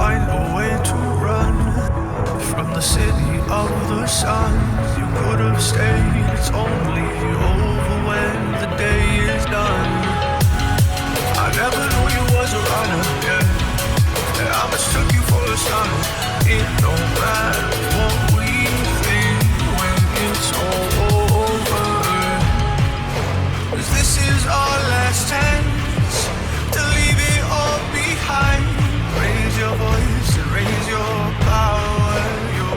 find a way to run from the city of the sun. You could have stayed, it's only over when the day is done. I never knew you was a runner, yeah. I mistook you for a son. It don't matter what we think when it's all over. 'Cause this is our last chance to leave it all behind. Raise your voice and raise your power, yeah.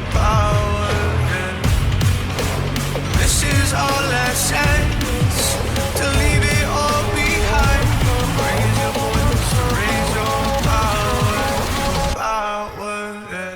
This is our last chance to leave it all behind. Raise your voice and raise your power, yeah.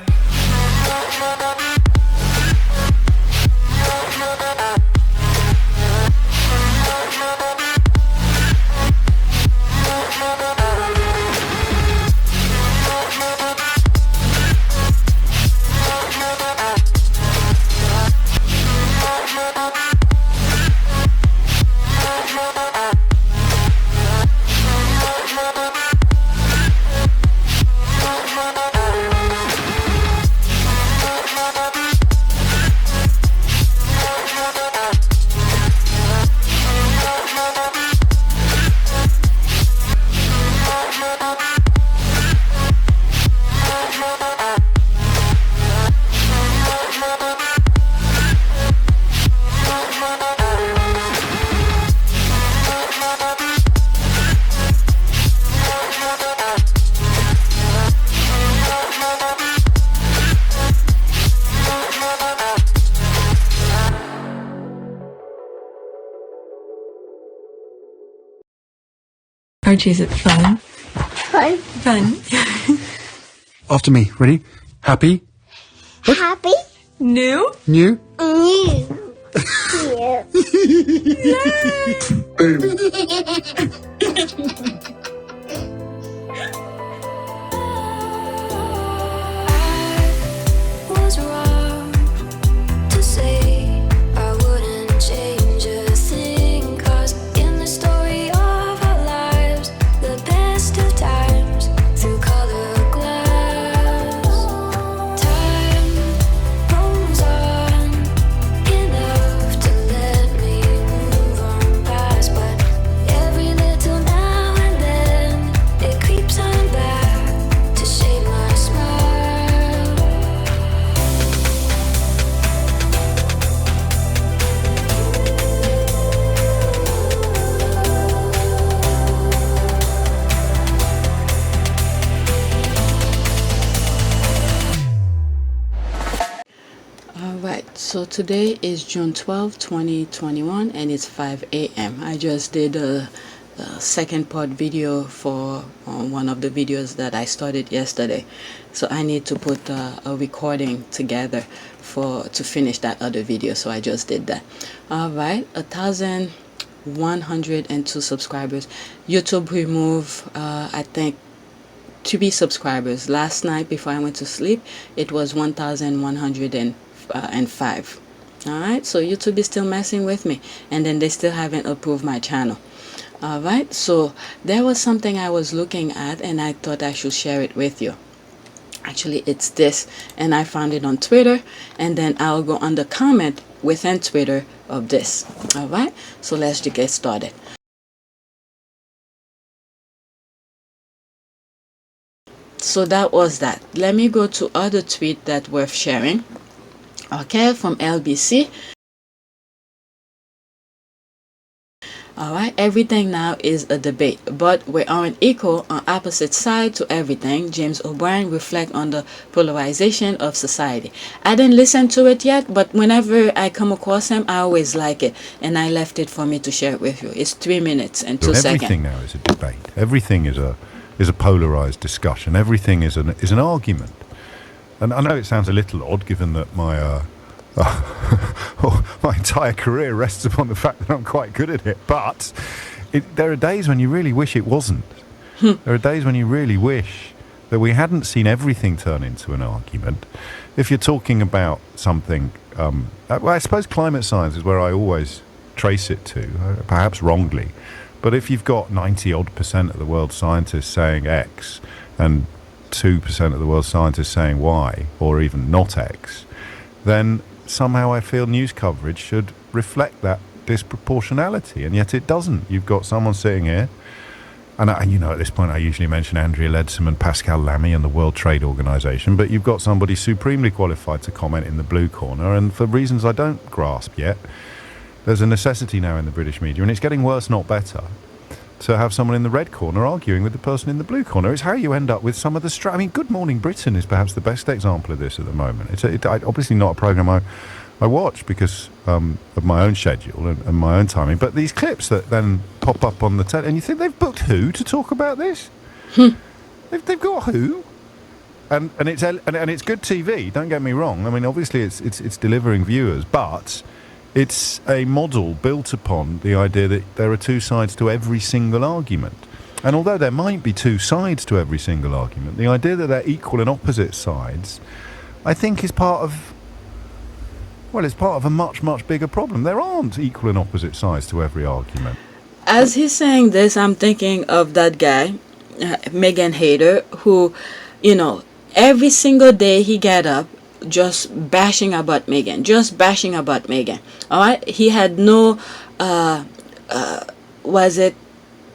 Archie, is it fun? Fun. Fun. After me. Ready? Happy? Happy. New? New? New. Was wrong to say I wouldn't change a thing, 'cause in the story of our lives, the best of times through colored glass, time rolls on enough to let me move on past, but every little now and then it creeps on back to shape my smile. Alright, so today is June 12, 2021 and it's 5 a.m. I just did a second part video for one of the videos that I started yesterday. So I need to put a recording together to finish that other video. So I just did that. Alright, 1,102 subscribers. YouTube removed, I think, 3 subscribers. Last night before I went to sleep, it was 1,105. Alright, so YouTube is still messing with me, and then they still haven't approved my channel. Alright, so there was something I was looking at and I thought I should share it with you. Actually, it's this, and I found it on Twitter, and then I'll go on the comment within Twitter of this. Alright, so let's just get started. So that was that. Let me go to other tweet that worth sharing. Okay, from LBC. Alright, everything now is a debate, but we aren't equal on opposite side to everything. James O'Brien reflect on the polarization of society. I didn't listen to it yet, but whenever I come across him, I always like it, and I left it for me to share it with you. It's 3 minutes and 2 seconds. Everything now is a debate. Everything is a polarized discussion. Everything is an argument. And I know it sounds a little odd, given that my my entire career rests upon the fact that I'm quite good at it. But there are days when you really wish it wasn't. There are days when you really wish that we hadn't seen everything turn into an argument. If you're talking about something, well, I suppose climate science is where I always trace it to, perhaps wrongly. But if you've got 90% of the world's scientists saying X, and 2% of the world's scientists saying Y, or even not X, then somehow I feel news coverage should reflect that disproportionality, and yet it doesn't. You've got someone sitting here, and at this point I usually mention Andrea Leadsom and Pascal Lamy and the World Trade Organization, but you've got somebody supremely qualified to comment in the blue corner, and for reasons I don't grasp yet, there's a necessity now in the British media, and it's getting worse, not better, to have someone in the red corner arguing with the person in the blue corner. It's how you end up with some of the Good Morning Britain is perhaps the best example of this at the moment. It's obviously not a programme I watch because of my own schedule and my own timing, but these clips that then pop up on the telly, and you think they've booked who to talk about this? They've got who? And it's good TV, don't get me wrong. I mean, obviously it's delivering viewers, but it's a model built upon the idea that there are two sides to every single argument. And although there might be two sides to every single argument, the idea that they're equal and opposite sides, I think is part of a much, much bigger problem. There aren't equal and opposite sides to every argument. As he's saying this, I'm thinking of that guy, Meghan hater, who, every single day he get up, just bashing about Meghan. All right, he had no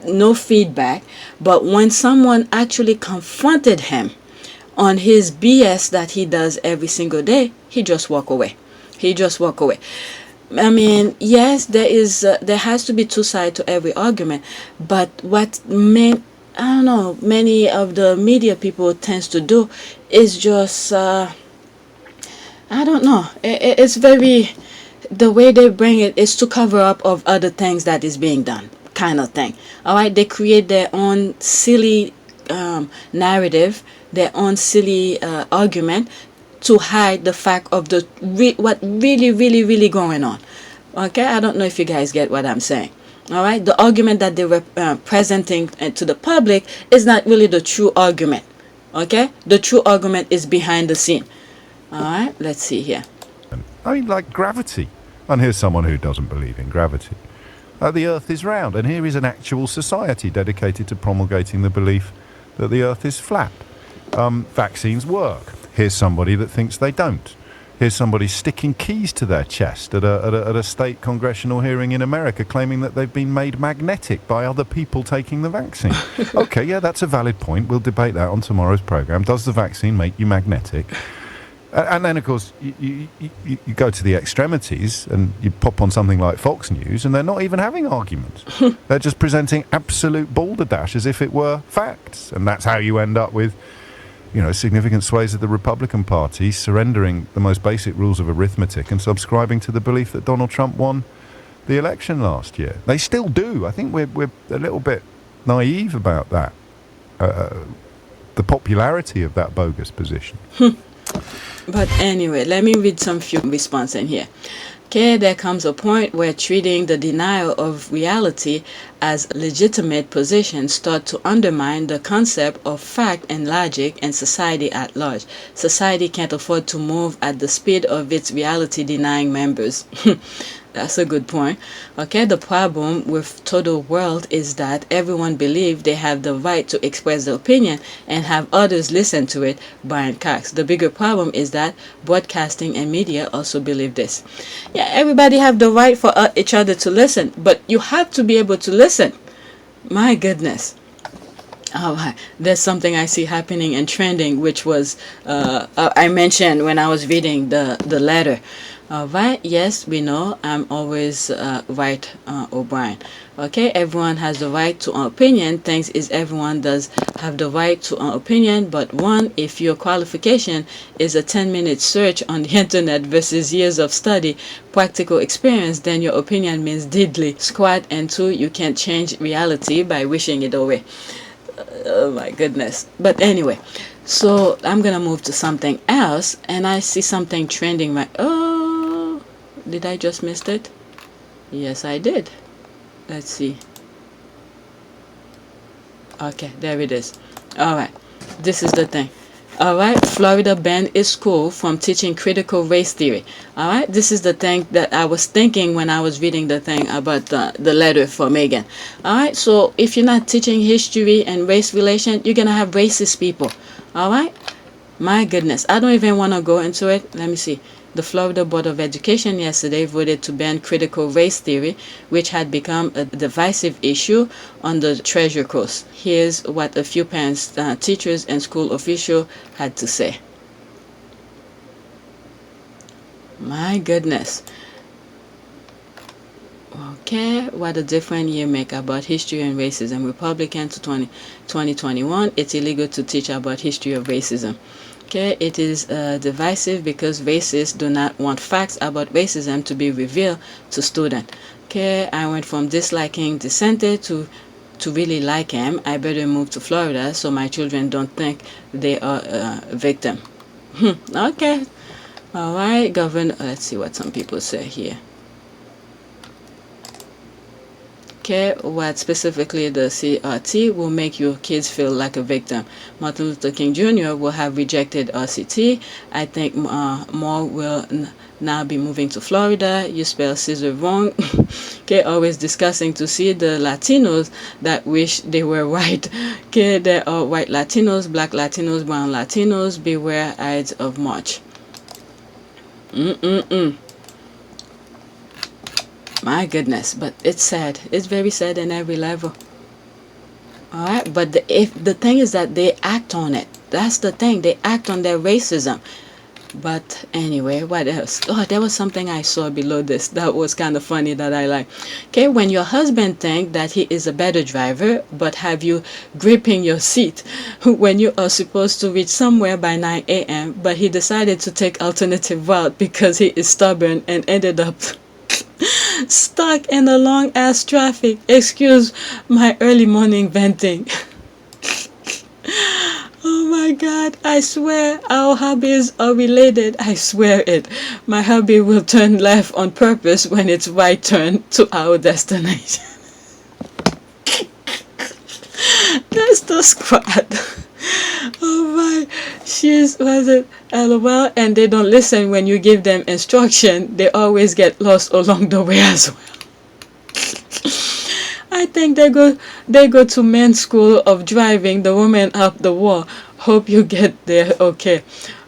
no feedback, but when someone actually confronted him on his BS that he does every single day, he just walk away. I mean, yes, there has to be two sides to every argument, but many of the media people tends to do is just it's very, the way they bring it is to cover up of other things that is being done, kind of thing. All right, they create their own silly narrative, their own silly argument to hide the fact of what really going on. Okay, I don't know if you guys get what I'm saying. All right, the argument that they were presenting to the public is not really the true argument. Okay, the true argument is behind the scene. All right, let's see here. I mean, like gravity. And here's someone who doesn't believe in gravity. The Earth is round, and here is an actual society dedicated to promulgating the belief that the Earth is flat. Vaccines work. Here's somebody that thinks they don't. Here's somebody sticking keys to their chest at a state congressional hearing in America, claiming that they've been made magnetic by other people taking the vaccine. Okay, yeah, that's a valid point. We'll debate that on tomorrow's programme. Does the vaccine make you magnetic? And then, of course, you go to the extremities and you pop on something like Fox News, and they're not even having arguments. They're just presenting absolute balderdash as if it were facts. And that's how you end up with, significant swathes of the Republican Party surrendering the most basic rules of arithmetic and subscribing to the belief that Donald Trump won the election last year. They still do. I think we're a little bit naive about that, the popularity of that bogus position. But anyway, let me read some few responses in here. Okay, there comes a point where treating the denial of reality as legitimate position start to undermine the concept of fact and logic and society at large. Society can't afford to move at the speed of its reality denying members. That's a good point. Okay, the problem with total world is that everyone believes they have the right to express their opinion and have others listen to it. Brian Cox. The bigger problem is that broadcasting and media also believe this. Yeah, everybody have the right for each other to listen, but you have to be able to listen. My goodness. All right. There's something I see happening and trending, which was I mentioned when I was reading the letter. All right. Yes, we know I'm always right, O'Brien. Okay. Everyone has the right to an opinion. Things is everyone does have the right to an opinion, but one, if your qualification is a 10-minute search on the internet versus years of study, practical experience, then your opinion means diddly squat, and two, you can't change reality by wishing it away. Oh my goodness. But anyway, so I'm gonna move to something else, and I see something trending right. Oh, did I just miss it? Yes, I did. Let's see. Okay, there it is. All right, this is the thing. All right, Florida banned its school from teaching critical race theory. All right, this is the thing that I was thinking when I was reading the thing about the letter for Meghan. All right, so if you're not teaching history and race relation, you're gonna have racist people. All right. My goodness, I don't even want to go into it. Let me see. The Florida Board of Education yesterday voted to ban critical race theory, which had become a divisive issue on the Treasure Coast. Here's what a few parents, teachers, and school officials had to say. My goodness. Okay, what a different year make about history and racism. Republican to 2021, it's illegal to teach about history of racism. Okay, it is divisive because racists do not want facts about racism to be revealed to students. Okay, I went from disliking dissenter to really like him. I better move to Florida so my children don't think they are a victim. Okay, all right, Governor. Let's see what some people say here. Okay, what specifically the CRT will make your kids feel like a victim. Martin Luther King Jr. will have rejected RCT. I think more will now be moving to Florida. You spell Caesar wrong. Okay, always discussing to see the Latinos that wish they were white. Okay, there are white Latinos, black Latinos, brown Latinos. Beware Ides of March. My goodness, but it's sad. It's very sad in every level. All right, but the thing is that they act on it. That's the thing. They act on their racism. But anyway, what else? Oh, there was something I saw below this that was kind of funny that I like. Okay, when your husband thinks that he is a better driver, but have you gripping your seat when you are supposed to reach somewhere by 9 a.m., but he decided to take alternative route because he is stubborn and ended up stuck in the long ass traffic. Excuse my early morning venting. Oh my god, I swear our hobbies are related. I swear it. My hubby will turn left on purpose when it's right turn to our destination. That's the squad. Oh my, was it LOL, and they don't listen when you give them instruction. They always get lost along the way as well. I think they go to men's school of driving, the woman up the wall. Hope you get there okay.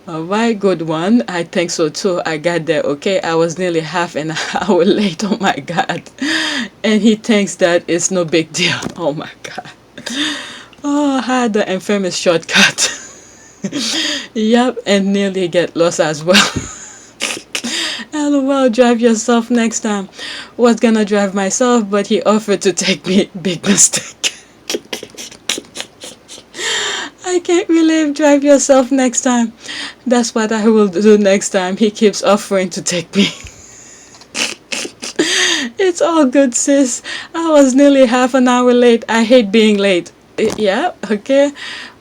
Alright, good one. I think so too. I got there okay. I was nearly half an hour late. Oh my god. And he thinks that it's no big deal. Oh my god. Oh, I had the infamous shortcut. Yep, and nearly get lost as well. LOL, drive yourself next time. Was gonna drive myself, but he offered to take me. Big mistake. I can't relive drive yourself next time. That's what I will do next time. He keeps offering to take me. It's all good, sis. I was nearly half an hour late. I hate being late. Yeah, okay.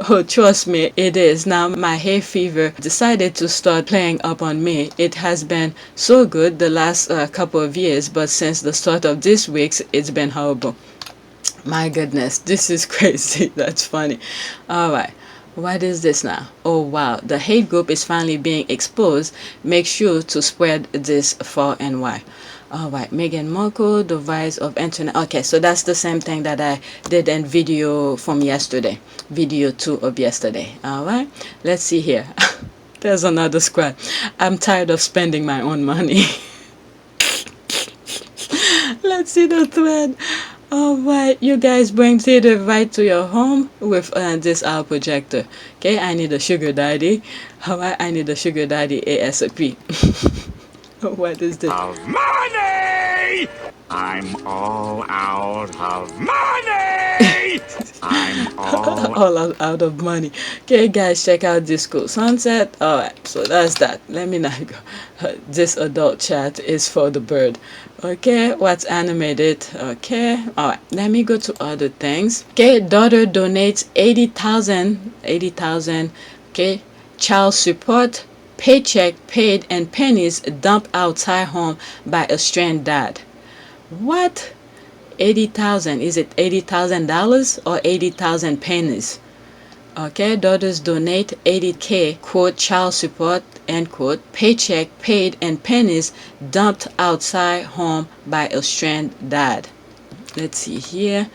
Oh, trust me, it is. Now, my hay fever decided to start playing up on me. It has been so good the last couple of years, but since the start of this week, it's been horrible. My goodness, this is crazy. That's funny. All right. What is this now? Oh, wow. The hate group is finally being exposed. Make sure to spread this far and wide. All right, Meghan Markle, the rise of internet. Okay, so that's the same thing that I did in video from yesterday, video 2 of yesterday. All right, let's see here. There's another squad. I'm tired of spending my own money. Let's see the thread. All right, you guys bring theater right to your home with this our projector. Okay, I need a sugar daddy. All right, I need a sugar daddy ASAP. What is this? Of money! I'm all out of money! I'm all out of money. Okay, guys, check out Disco Sunset. Alright, so that's that. Let me not go. This adult chat is for the bird. Okay, what's animated? Okay, alright, let me go to other things. Okay, daughter donates 80,000, okay, child support, paycheck paid and pennies dumped outside home by a stranded dad. What? 80,000? Is it $80,000 or 80,000 pennies? Okay, daughters donate 80K, quote, child support, end quote, paycheck paid and pennies dumped outside home by a stranded dad. Let's see here.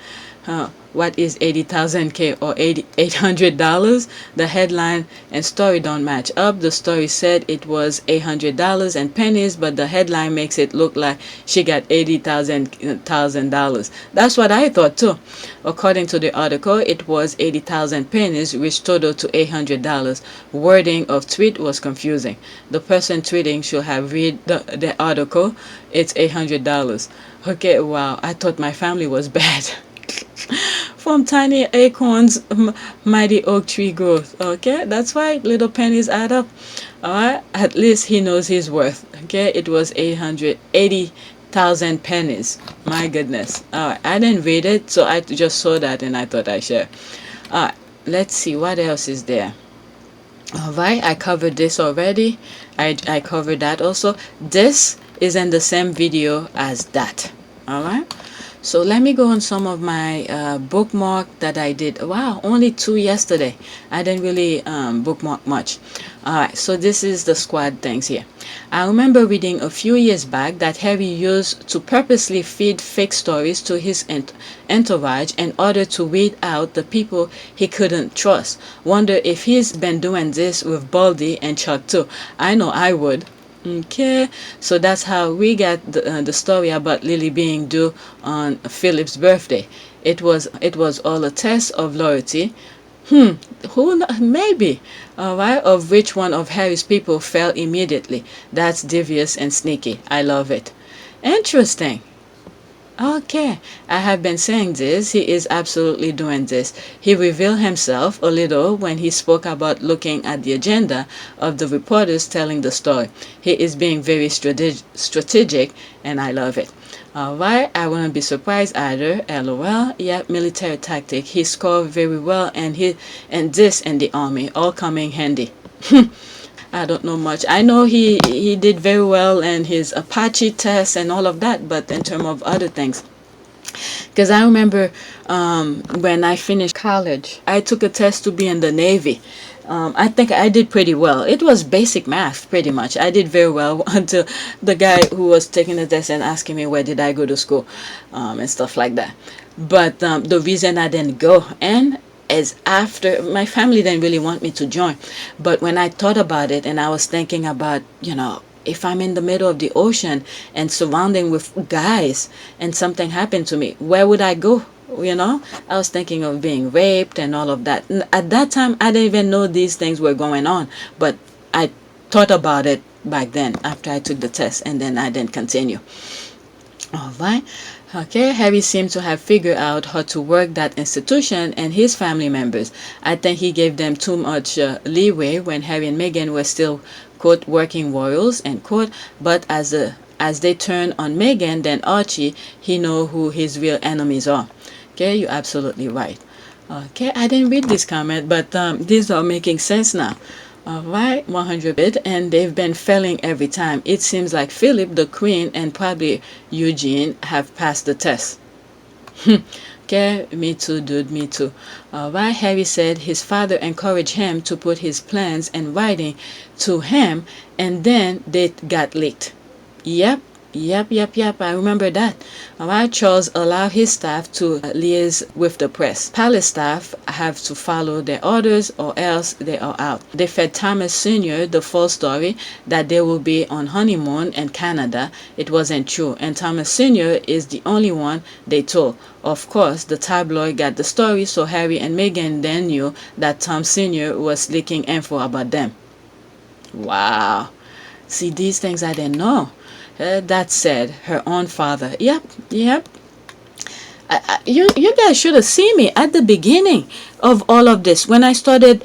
what is 80,000 or $800? The headline and story don't match up. The story said it was $800 and pennies, but the headline makes it look like she got $80,000. That's what I thought too. According to the article, it was 80,000 pennies, which totaled to $800. Wording of tweet was confusing. The person tweeting should have read the article. It's $800. Okay, wow, I thought my family was bad. From tiny acorns, mighty oak tree growth. Okay, that's why little pennies add up. Alright, at least he knows his worth. Okay, it was 880,000 pennies. My goodness. Alright, I didn't read it, so I just saw that and I thought I'd share. Alright, let's see what else is there. Alright, I covered this already. I covered that also. This is in the same video as that. Alright, so let me go on some of my bookmark that I did. Wow, only 2 yesterday. I didn't really bookmark much. Alright, so this is the squad things here. I remember reading a few years back that Harry used to purposely feed fake stories to his entourage in order to weed out the people he couldn't trust. Wonder if he's been doing this with Baldy and Chuck too. I know I would. Okay, so that's how we got the story about Lily being due on Philip's birthday. It was all a test of loyalty. Maybe. Alright, of which one of Harry's people fell immediately. That's devious and sneaky. I love it. Interesting. Okay, I have been saying this. He is absolutely doing this. He revealed himself a little when he spoke about looking at the agenda of the reporters telling the story. He is being very strategic, and I love it. Alright, I wouldn't be surprised either. LOL. Yeah, military tactic. He scored very well, and this and the army all coming handy. I don't know much. I know he did very well in his Apache test and all of that, but in terms of other things, because I remember when I finished college, I took a test to be in the Navy. I think I did pretty well. It was basic math, pretty much. I did very well until the guy who was taking the test and asking me where did I go to school and stuff like that. But the reason I didn't go and is after my family didn't really want me to join, but when I thought about it and I was thinking about, if I'm in the middle of the ocean and surrounding with guys and something happened to me, where would I go? I was thinking of being raped and all of that. At that time, I didn't even know these things were going on, but I thought about it back then after I took the test, and then I didn't continue. All right. Okay, Harry seems to have figured out how to work that institution and his family members. I think he gave them too much leeway when Harry and Meghan were still, quote, working royals, end quote. But as they turn on Meghan, then Archie, he know who his real enemies are. Okay, you're absolutely right. Okay, I didn't read this comment, but these are making sense now. Alright, 100 and they've been failing every time. It seems like Philip, the Queen, and probably Eugene have passed the test. Okay, me too, dude, me too. Alright, Harry said his father encouraged him to put his plans in writing to him, and then they got leaked. Yep. I remember that. Alright, Charles allowed his staff to liaise with the press. Palace staff have to follow their orders or else they are out. They fed Thomas Sr. the false story that they will be on honeymoon in Canada. It wasn't true, and Thomas Sr. is the only one they told. Of course, the tabloid got the story, so Harry and Meghan then knew that Tom Sr. was leaking info about them. Wow. See, these things I didn't know. That said, her own father. Yep. You guys should have seen me at the beginning of all of this. When I started,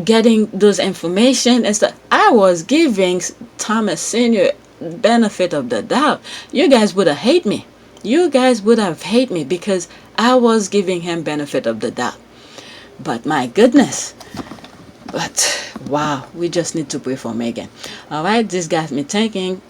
getting those information and stuff, I was giving Thomas Sr. benefit of the doubt. You guys would have hated me. Because I was giving him benefit of the doubt. But my goodness. But wow, we just need to pray for Meghan. Alright, this got me thinking.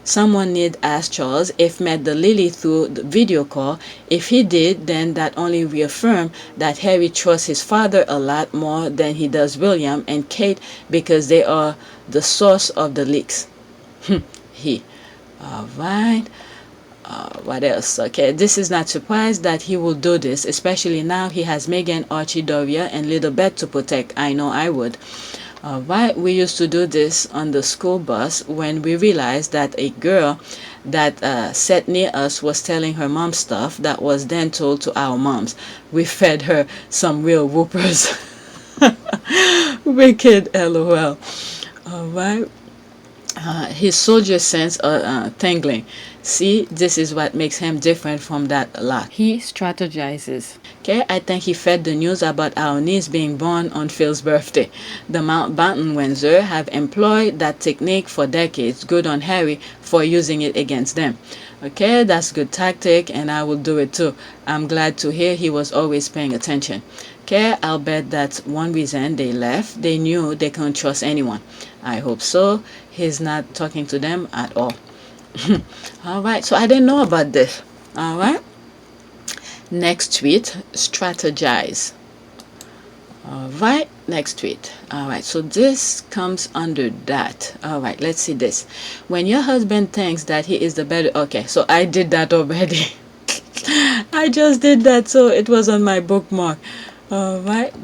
Someone need ask Charles if met the Lily through the video call. If he did, then that only reaffirmed that Harry trusts his father a lot more than he does William and Kate, because they are the source of the leaks. Alright. What else? Okay, this is not surprised that he will do this, especially now he has Meghan, Archie, Doria, and Little Bet to protect. I know I would. Right, we used to do this on the school bus when we realized that a girl that sat near us was telling her mom stuff that was then told to our moms. We fed her some real whoopers. Wicked, lol. All right. His soldier sense tingling. See, this is what makes him different from that lot. He strategizes. Okay, I think he fed the news about our niece being born on Phil's birthday. The Mountbatten Windsor have employed that technique for decades. Good on Harry for using it against them. Okay, that's good tactic, and I will do it too. I'm glad to hear he was always paying attention. Okay, I'll bet that's one reason they left. They knew they couldn't trust anyone. I hope so. He's not talking to them at all. All right, so I didn't know about this. All right. Next tweet, strategize. All right, next tweet. All right, so this comes under that. All right, let's see this. When your husband thinks that he is the better. Okay, so I did that already. I just did that, so it was on my bookmark. All right,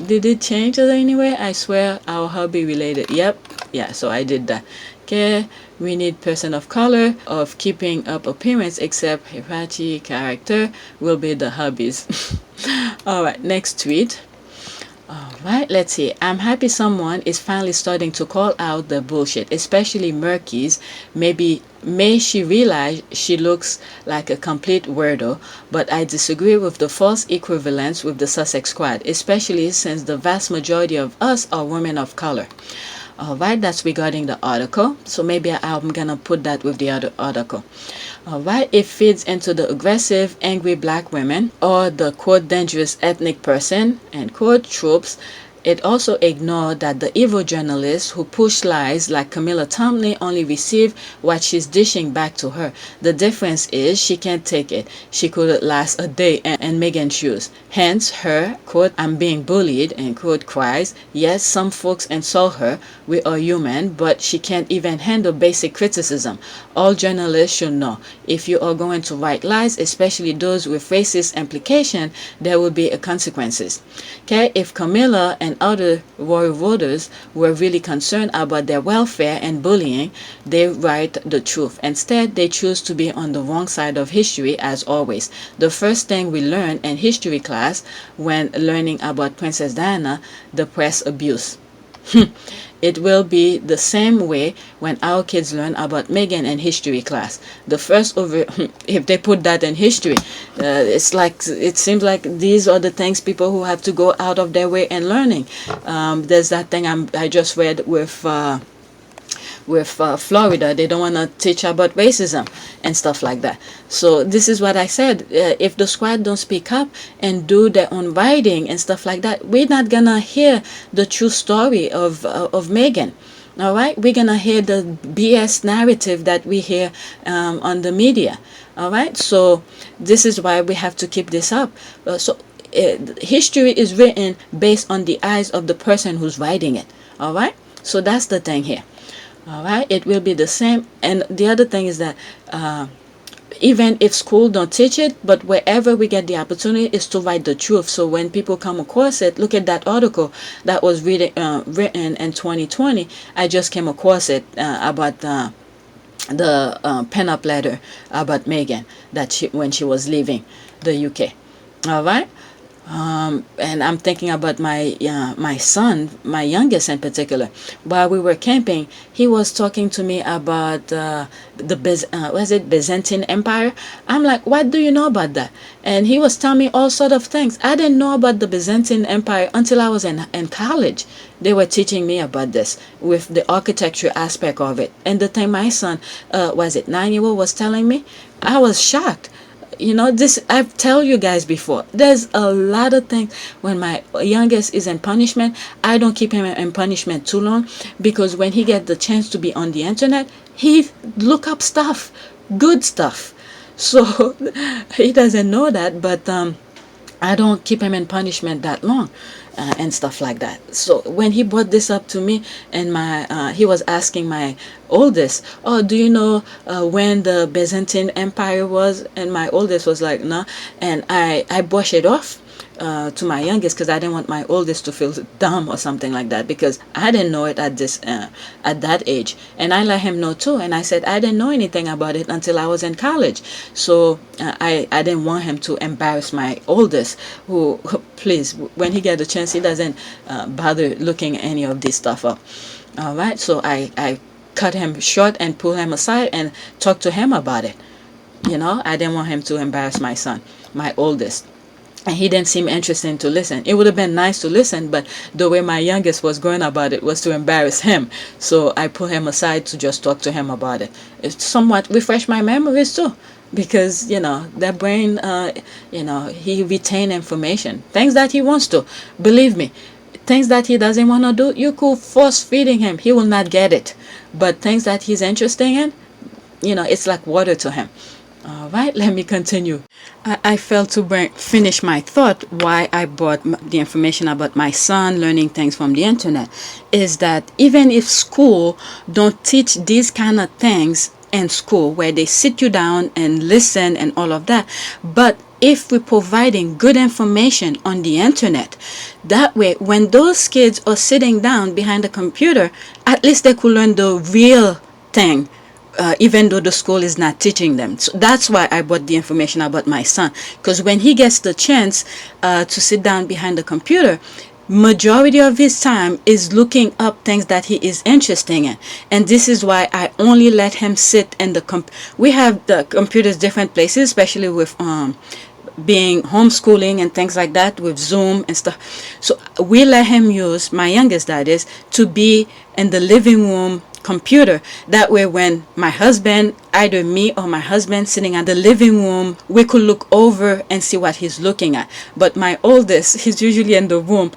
did it change it anyway? I swear our hobby related. Yep, yeah, so I did that. Okay, we need person of color of keeping up appearance, except Hirachi character will be the hobbies. All right, next tweet. All right, let's see. I'm happy someone is finally starting to call out the bullshit, especially Murky's. May she realize she looks like a complete weirdo, but I disagree with the false equivalence with the Sussex squad, especially since the vast majority of us are women of color. Alright, that's regarding the article. So maybe I'm gonna put that with the other article. Alright, it feeds into the aggressive, angry black women or the quote dangerous ethnic person and quote troops. It also ignored that the evil journalists who push lies like Camilla Tominey only receive what she's dishing back to her. The difference is she can't take it. She could last a day in Meghan's shoes. Hence her, quote, I'm being bullied, and quote, cries. Yes, some folks insult her. We are human, but she can't even handle basic criticism. All journalists should know. If you are going to write lies, especially those with racist implication, there will be consequences. Okay, if Camilla and other royal voters were really concerned about their welfare and bullying, they write the truth. Instead, they choose to be on the wrong side of history as always. The first thing we learn in history class when learning about Princess Diana, the press abuse. It will be the same way when our kids learn about Meghan in history class. The first if they put that in history, it seems like these are the things people who have to go out of their way in learning. There's that thing I just read with Florida. They don't want to teach about racism and stuff like that. So this is what I said. If the squad don't speak up and do their own writing and stuff like that, we're not gonna hear the true story of Meghan. All right, we're gonna hear the BS narrative that we hear on the media. All right, so this is why we have to keep this up. History is written based on the eyes of the person who's writing it. All right, so that's the thing here. All right, it will be the same. And the other thing is that even if school don't teach it, but wherever we get the opportunity is to write the truth. So when people come across it, look at that article that was written in 2020. I just came across it about the pen-up letter about Meghan that when she was leaving the UK. All right. And I'm thinking about my son, my youngest in particular. While we were camping, he was talking to me about the Byzantine Empire. I'm like, what do you know about that? And he was telling me all sort of things. I didn't know about the Byzantine Empire until I was in college. They were teaching me about this with the architecture aspect of it. And the time my son, 9-year-old, was telling me, I was shocked. You know, this I've told you guys before. There's a lot of things. When my youngest is in punishment, I don't keep him in punishment too long, because when he gets the chance to be on the internet, he look up stuff, good stuff. So he doesn't know that, but I don't keep him in punishment that long. and stuff like that. So when he brought this up to me, and he was asking my oldest, oh, do you know when the Byzantine Empire was? And my oldest was like, no. And I brush it off to my youngest, because I didn't want my oldest to feel dumb or something like that, because I didn't know it at that age. And I let him know too, and I said I didn't know anything about it until I was in college. So I didn't want him to embarrass my oldest, who please, when he get a chance, he doesn't bother looking any of this stuff up. All right, so I cut him short and pull him aside and talk to him about it. I didn't want him to embarrass my son, my oldest. And he didn't seem interested to listen. It would have been nice to listen, but the way my youngest was going about it was to embarrass him. So I pulled him aside to just talk to him about it. It somewhat refreshed my memories too, because that brain, he retain information, things that he wants to. Believe me, things that he doesn't want to do, you could force feeding him, he will not get it. But things that he's interested in, it's like water to him. All right, let me continue. I failed to finish my thought why I brought the information about my son learning things from the internet. Is that even if school don't teach these kind of things in school, where they sit you down and listen and all of that, but if we're providing good information on the internet, that way when those kids are sitting down behind the computer, at least they could learn the real thing. Even though the school is not teaching them. So that's why I brought the information about my son. Because when he gets the chance to sit down behind the computer, majority of his time is looking up things that he is interested in. And this is why I only let him sit in the we have the computers different places, especially with being homeschooling and things like that, with Zoom and stuff. So we let him use, my youngest that is, to be in the living room computer. That way when my husband, either me or my husband sitting at the living room, we could look over and see what he's looking at. But my oldest, he's usually in the room,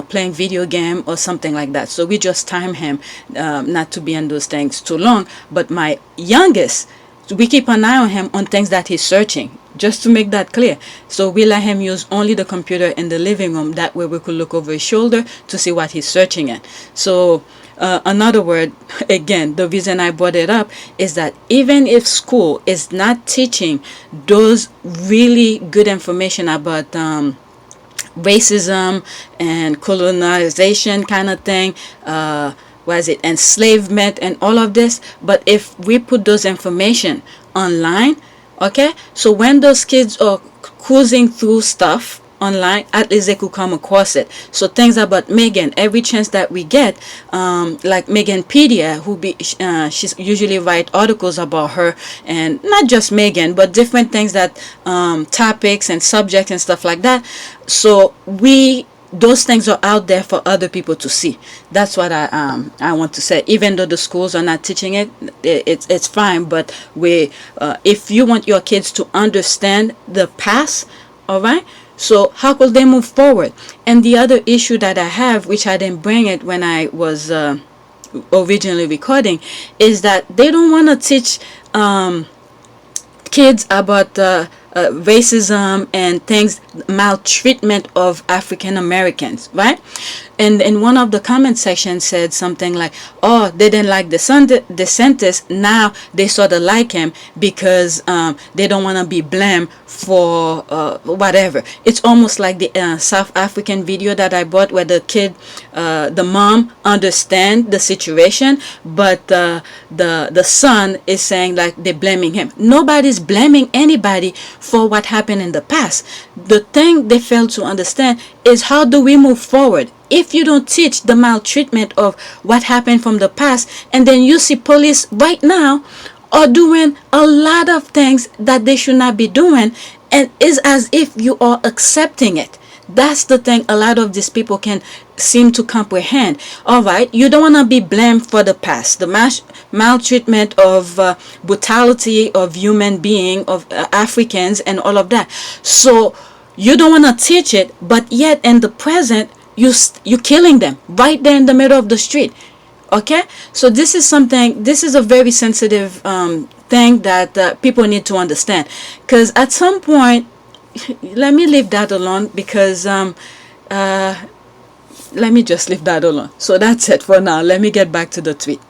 playing video game or something like that. So we just time him not to be in those things too long. But my youngest, we keep an eye on him on things that he's searching, just to make that clear. So we let him use only the computer in the living room. That way we could look over his shoulder to see what he's searching at. So another word, again, the reason I brought it up is that even if school is not teaching those really good information about racism and colonization kind of thing, enslavement and all of this, but if we put those information online, okay, so when those kids are cruising through stuff online, at least they could come across it. So things about Meghan, every chance that we get, like Meghanpedia, she's usually write articles about her, and not just Meghan, but different things that topics and subjects and stuff like that. So those things are out there for other people to see. That's what I want to say. Even though the schools are not teaching it, it's fine. But if you want your kids to understand the past, all right, so how could they move forward? And the other issue that I have, which I didn't bring it when I was originally recording, is that they don't want to teach kids about racism and things, maltreatment of African Americans, right? And in one of the comment sections said something like, oh, they didn't like DeSantis, now they sort of like him because they don't want to be blamed for whatever. It's almost like the South African video that I bought, where the kid, the mom understand the situation, but the son is saying like they're blaming him. Nobody's blaming anybody for what happened in the past. The thing they fail to understand is, how do we move forward? If you don't teach the maltreatment of what happened from the past, and then you see police right now are doing a lot of things that they should not be doing, and it's as if you are accepting it. That's the thing a lot of these people can seem to comprehend. All right, you don't want to be blamed for the past, the maltreatment of brutality of human being, of Africans and all of that. So you don't want to teach it, but yet in the present, you're killing them right there in the middle of the street. Okay, so this is a very sensitive thing that people need to understand, because at some point, let me leave that alone, because let me just leave that alone. So that's it for now. Let me get back to the tweet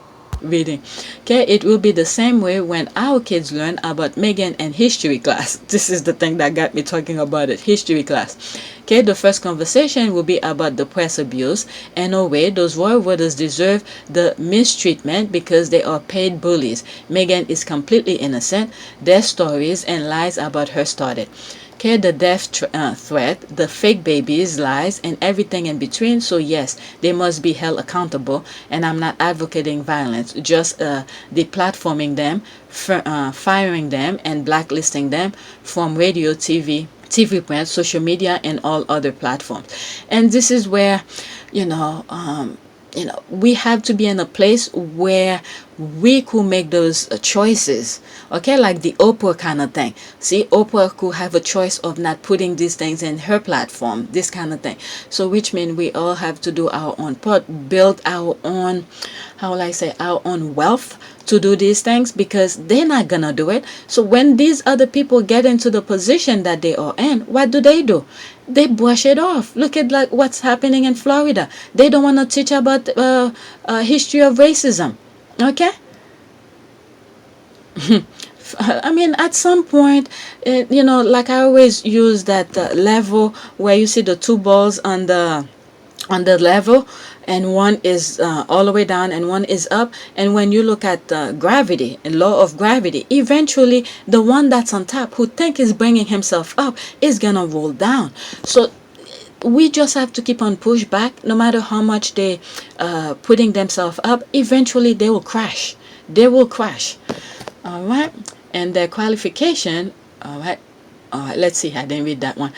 reading. Okay, it will be the same way when our kids learn about Meghan and history class. This is the thing that got me talking about it, history class. Okay, the first conversation will be about the press abuse. In a way, those royal voters deserve the mistreatment because they are paid bullies. Meghan is completely innocent. Their stories and lies about her started. Okay, the death threat, the fake babies, lies, and everything in between. So yes, they must be held accountable. And I'm not advocating violence, just deplatforming them, firing them, and blacklisting them from radio, TV print, social media, and all other platforms. And this is where, we have to be in a place where we could make those choices. Okay, like the Oprah kind of thing. See, Oprah could have a choice of not putting these things in her platform, this kind of thing. So which means we all have to do our own part, build our own, how will I say, our own wealth to do these things, because they're not gonna do it. So when these other people get into the position that they are in, what do? They brush it off. Look at like what's happening in Florida. They don't want to teach about history of racism. Okay. I mean, at some point, like I always use that level where you see the two balls on the level, and one is all the way down and one is up. And when you look at gravity, law of gravity, eventually the one that's on top, who think is bringing himself up, is gonna roll down. So we just have to keep on push back. No matter how much they putting themselves up, eventually they will crash. All right. And their qualification, all right, let's see, I didn't read that one.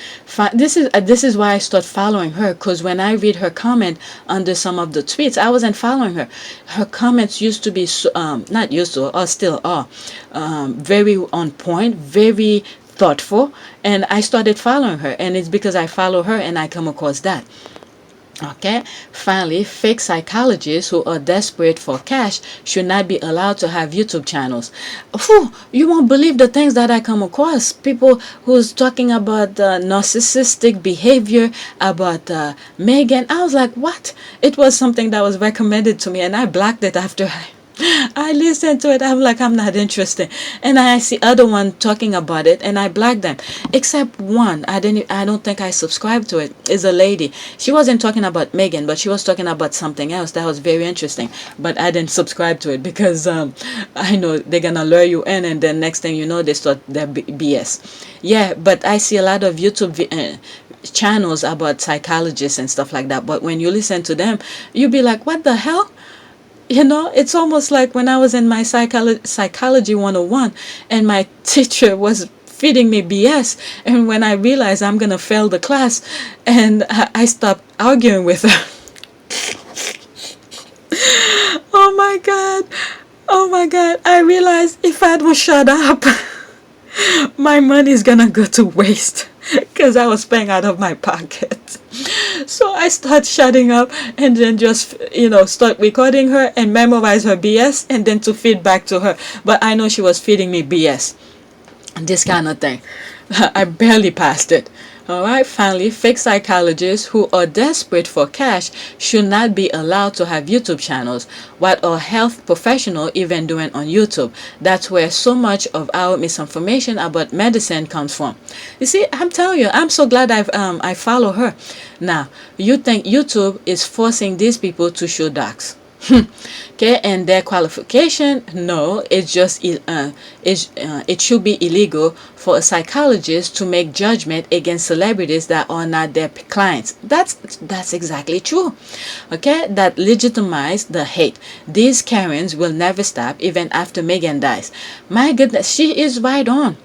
This is why I start following her, because when I read her comment under some of the tweets, I wasn't following her. Her comments used to be not used to, or still are, very on point, very thoughtful, and I started following her, and it's because I follow her and I come across that. Okay, finally, fake psychologists who are desperate for cash should not be allowed to have YouTube channels. Whew, you won't believe the things that I come across. People who's talking about narcissistic behavior, about Meghan. I was like, what? It was something that was recommended to me, and I blocked it after I listened to it. I'm like, I'm not interested. And I see other one talking about it, and I blocked them. Except one, I don't think I subscribed to it. Is a lady. She wasn't talking about Meghan, but she was talking about something else that was very interesting. But I didn't subscribe to it because I know they're gonna lure you in, and then next thing you know, they start their BS. Yeah, but I see a lot of YouTube channels about psychologists and stuff like that. But when you listen to them, you be like, what the hell? It's almost like when I was in my psychology 101 and my teacher was feeding me BS, and when I realized I'm gonna fail the class, and I stopped arguing with her. Oh my god, I realized if I don't shut up, my money is gonna go to waste because I was paying out of my pocket. So I start shutting up and then just, start recording her and memorize her BS and then to feed back to her. But I know she was feeding me BS. This kind of thing. I barely passed it. All right, finally, fake psychologists who are desperate for cash should not be allowed to have YouTube channels. What are health professionals even doing on YouTube? That's where so much of our misinformation about medicine comes from. You see, I'm telling you, I'm so glad I follow her. Now, you think YouTube is forcing these people to show docs? Okay, and their qualification, no, it's just it should be illegal for a psychologist to make judgment against celebrities that are not their clients. That's exactly true. Okay, that legitimize the hate. These Karens will never stop even after Meghan dies. My goodness, she is right on.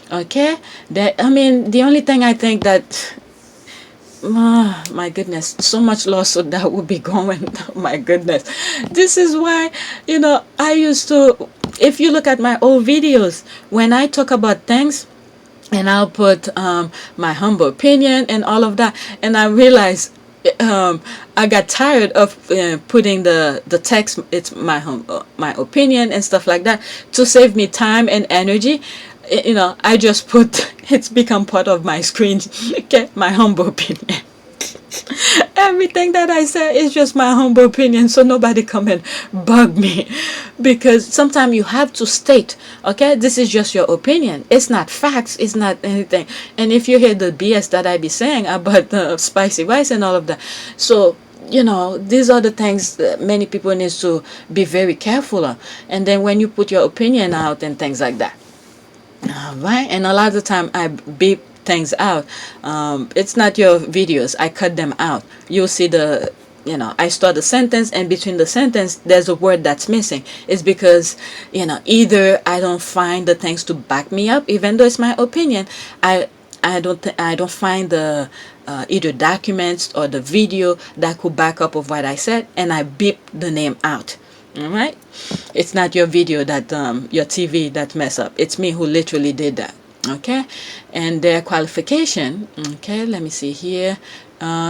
Okay, the only thing I think that, my goodness, so much lawsuit that would be going. My goodness, this is why, I used to, if you look at my old videos, when I talk about things and I'll put my humble opinion and all of that, and I realized I got tired of putting the text, it's my opinion and stuff like that, to save me time and energy. I just put, it's become part of my screen. Okay, my humble opinion. Everything that I say is just my humble opinion, so nobody come and bug me. Because sometimes you have to state, okay, this is just your opinion. It's not facts, it's not anything. And if you hear the BS that I be saying about the spicy rice and all of that, so these are the things that many people need to be very careful of. And then when you put your opinion out and things like that, right? And a lot of the time I beep things out. It's not your videos, I cut them out. You'll see I start a sentence, and between the sentence there's a word that's missing. It's because either I don't find the things to back me up, even though it's my opinion. I don't find the either documents or the video that could back up of what I said, and I beep the name out. All right, it's not your video that your TV that mess up. It's me who literally did that. Okay, and their qualification. Okay, let me see here.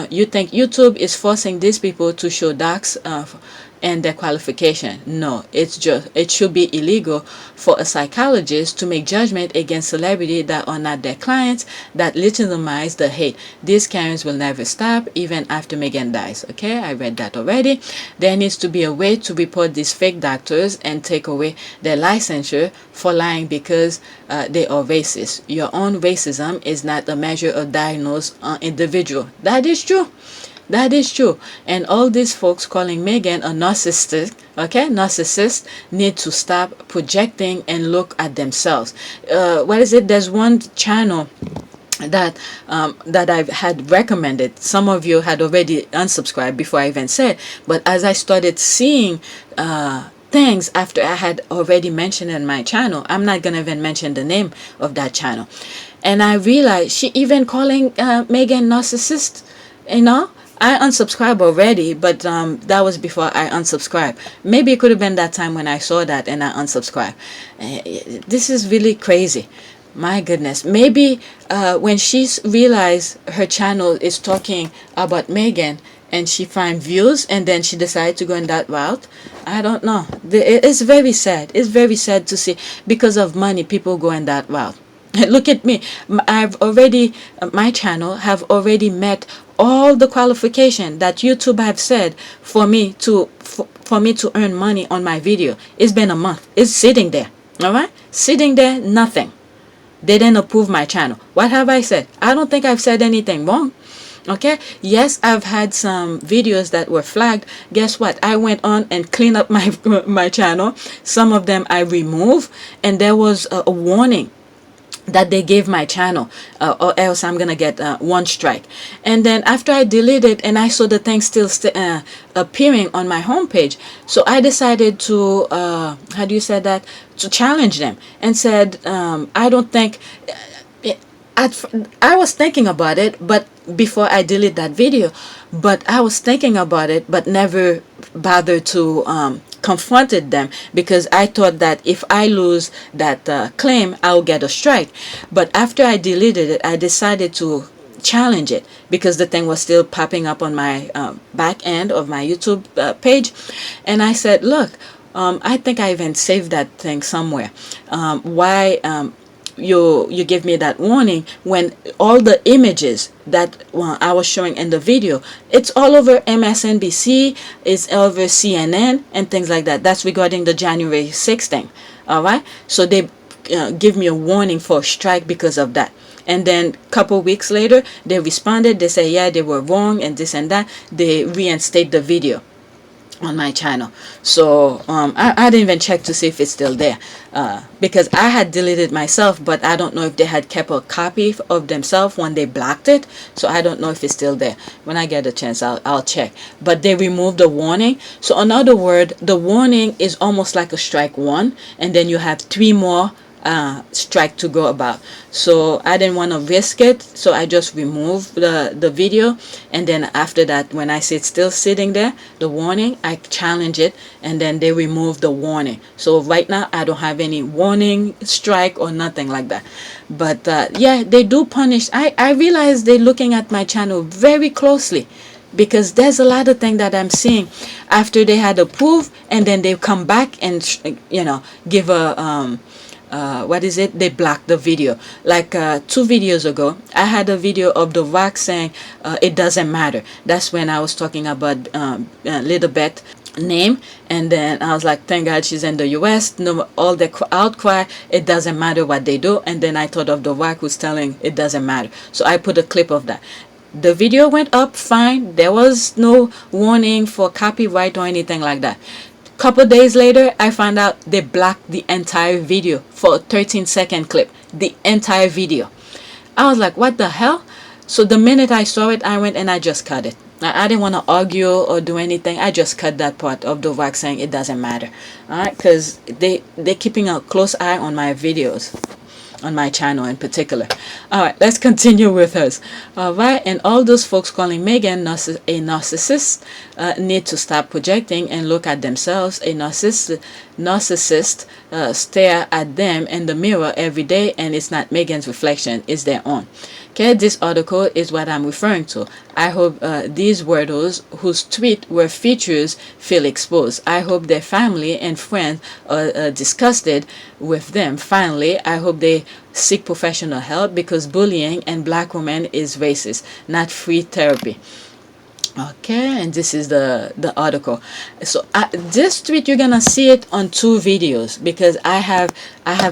You think YouTube is forcing these people to show docs and their qualification? No, it should be illegal for a psychologist to make judgment against celebrities that are not their clients, that legitimize the hate. These Karens will never stop even after Meghan dies. Okay, I read that already. There needs to be a way to report these fake doctors and take away their licensure for lying because they are racist. Your own racism is not a measure of diagnosed individual. That is true. That is true. And all these folks calling Meghan a narcissist need to stop projecting and look at themselves. What is it? There's one channel that I had recommended. Some of you had already unsubscribed before I even said, but as I started seeing things after I had already mentioned in my channel, I'm not gonna even mention the name of that channel, and I realized she even calling Meghan narcissist. I unsubscribed already, but that was before I unsubscribed. Maybe it could have been that time when I saw that and I unsubscribed. This is really crazy. My goodness. Maybe when she realized her channel is talking about Meghan and she find views and then she decided to go in that route. I don't know. It's very sad. It's very sad to see because of money people go in that route. Look at me. My channel have already met all the qualification that YouTube have said for me to earn money on my video. It's been a month. It's sitting there. All right, sitting there, nothing. They didn't approve my channel. What have I said? I don't think I've said anything wrong. Okay, yes, I've had some videos that were flagged. Guess what? I went on and cleaned up my channel. Some of them I removed, and there was a warning that they gave my channel, or else I'm gonna get one strike. And then after I deleted and I saw the thing still appearing on my homepage, so I decided to how do you say that, to challenge them and said I don't think I was thinking about it, but before I deleted that video, but I was thinking about it but never bothered to confronted them, because I thought that if I lose that claim, I'll get a strike. But after I deleted it, I decided to challenge it because the thing was still popping up on my back end of my YouTube page. And I said, look, I think I even saved that thing somewhere. Why you give me that warning when all the images that I was showing in the video, it's all over MSNBC, it's all over CNN and things like that. That's regarding the January 6th thing. All right, so they give me a warning for a strike because of that. And then a couple weeks later they responded, they say yeah, they were wrong and this and that. They reinstate the video on my channel. So I didn't even check to see if it's still there, because I had deleted myself, but I don't know if they had kept a copy of themselves when they blocked it. So I don't know if it's still there. When I get a chance, I'll check. But they removed the warning. So in other words, the warning is almost like a strike one, and then you have 3 more strike to go about. So I didn't want to risk it, so I just removed the video. And then after that, when I see it's still sitting there, the warning, I challenge it, and then they remove the warning. So right now I don't have any warning, strike, or nothing like that. But yeah, they do punish. I realize they're looking at my channel very closely, because there's a lot of things that I'm seeing after they had approved, and then they come back and give a what is it, they blocked the video. Like 2 videos ago, I had a video of The Rock saying it doesn't matter. That's when I was talking about Little Beth name, and then I was like, thank God she's in the US. No, all the outcry, it doesn't matter what they do. And then I thought of The Rock who's telling it doesn't matter, so I put a clip of that. The video went up fine. There was no warning for copyright or anything like that. Couple days later, I found out they blocked the entire video for a 13-second clip. The entire video. I was like, what the hell? So the minute I saw it, I went and I just cut it. I didn't want to argue or do anything. I just cut that part of The Rock saying it doesn't matter. Alright, because they're keeping a close eye on my videos, on my channel in particular. Alright, let's continue with us. Alright, and all those folks calling Meghan a narcissist need to stop projecting and look at themselves. A narcissist stare at them in the mirror every day, and it's not Meghan's reflection, it's their own. Okay, this article is what I'm referring to. I hope these weirdos whose tweets were features feel exposed. I hope their family and friends are disgusted with them. Finally, I hope they seek professional help, because bullying and black women is racist, not free therapy. Okay, and this is the article. So this tweet, you're gonna see it on 2 videos, because I have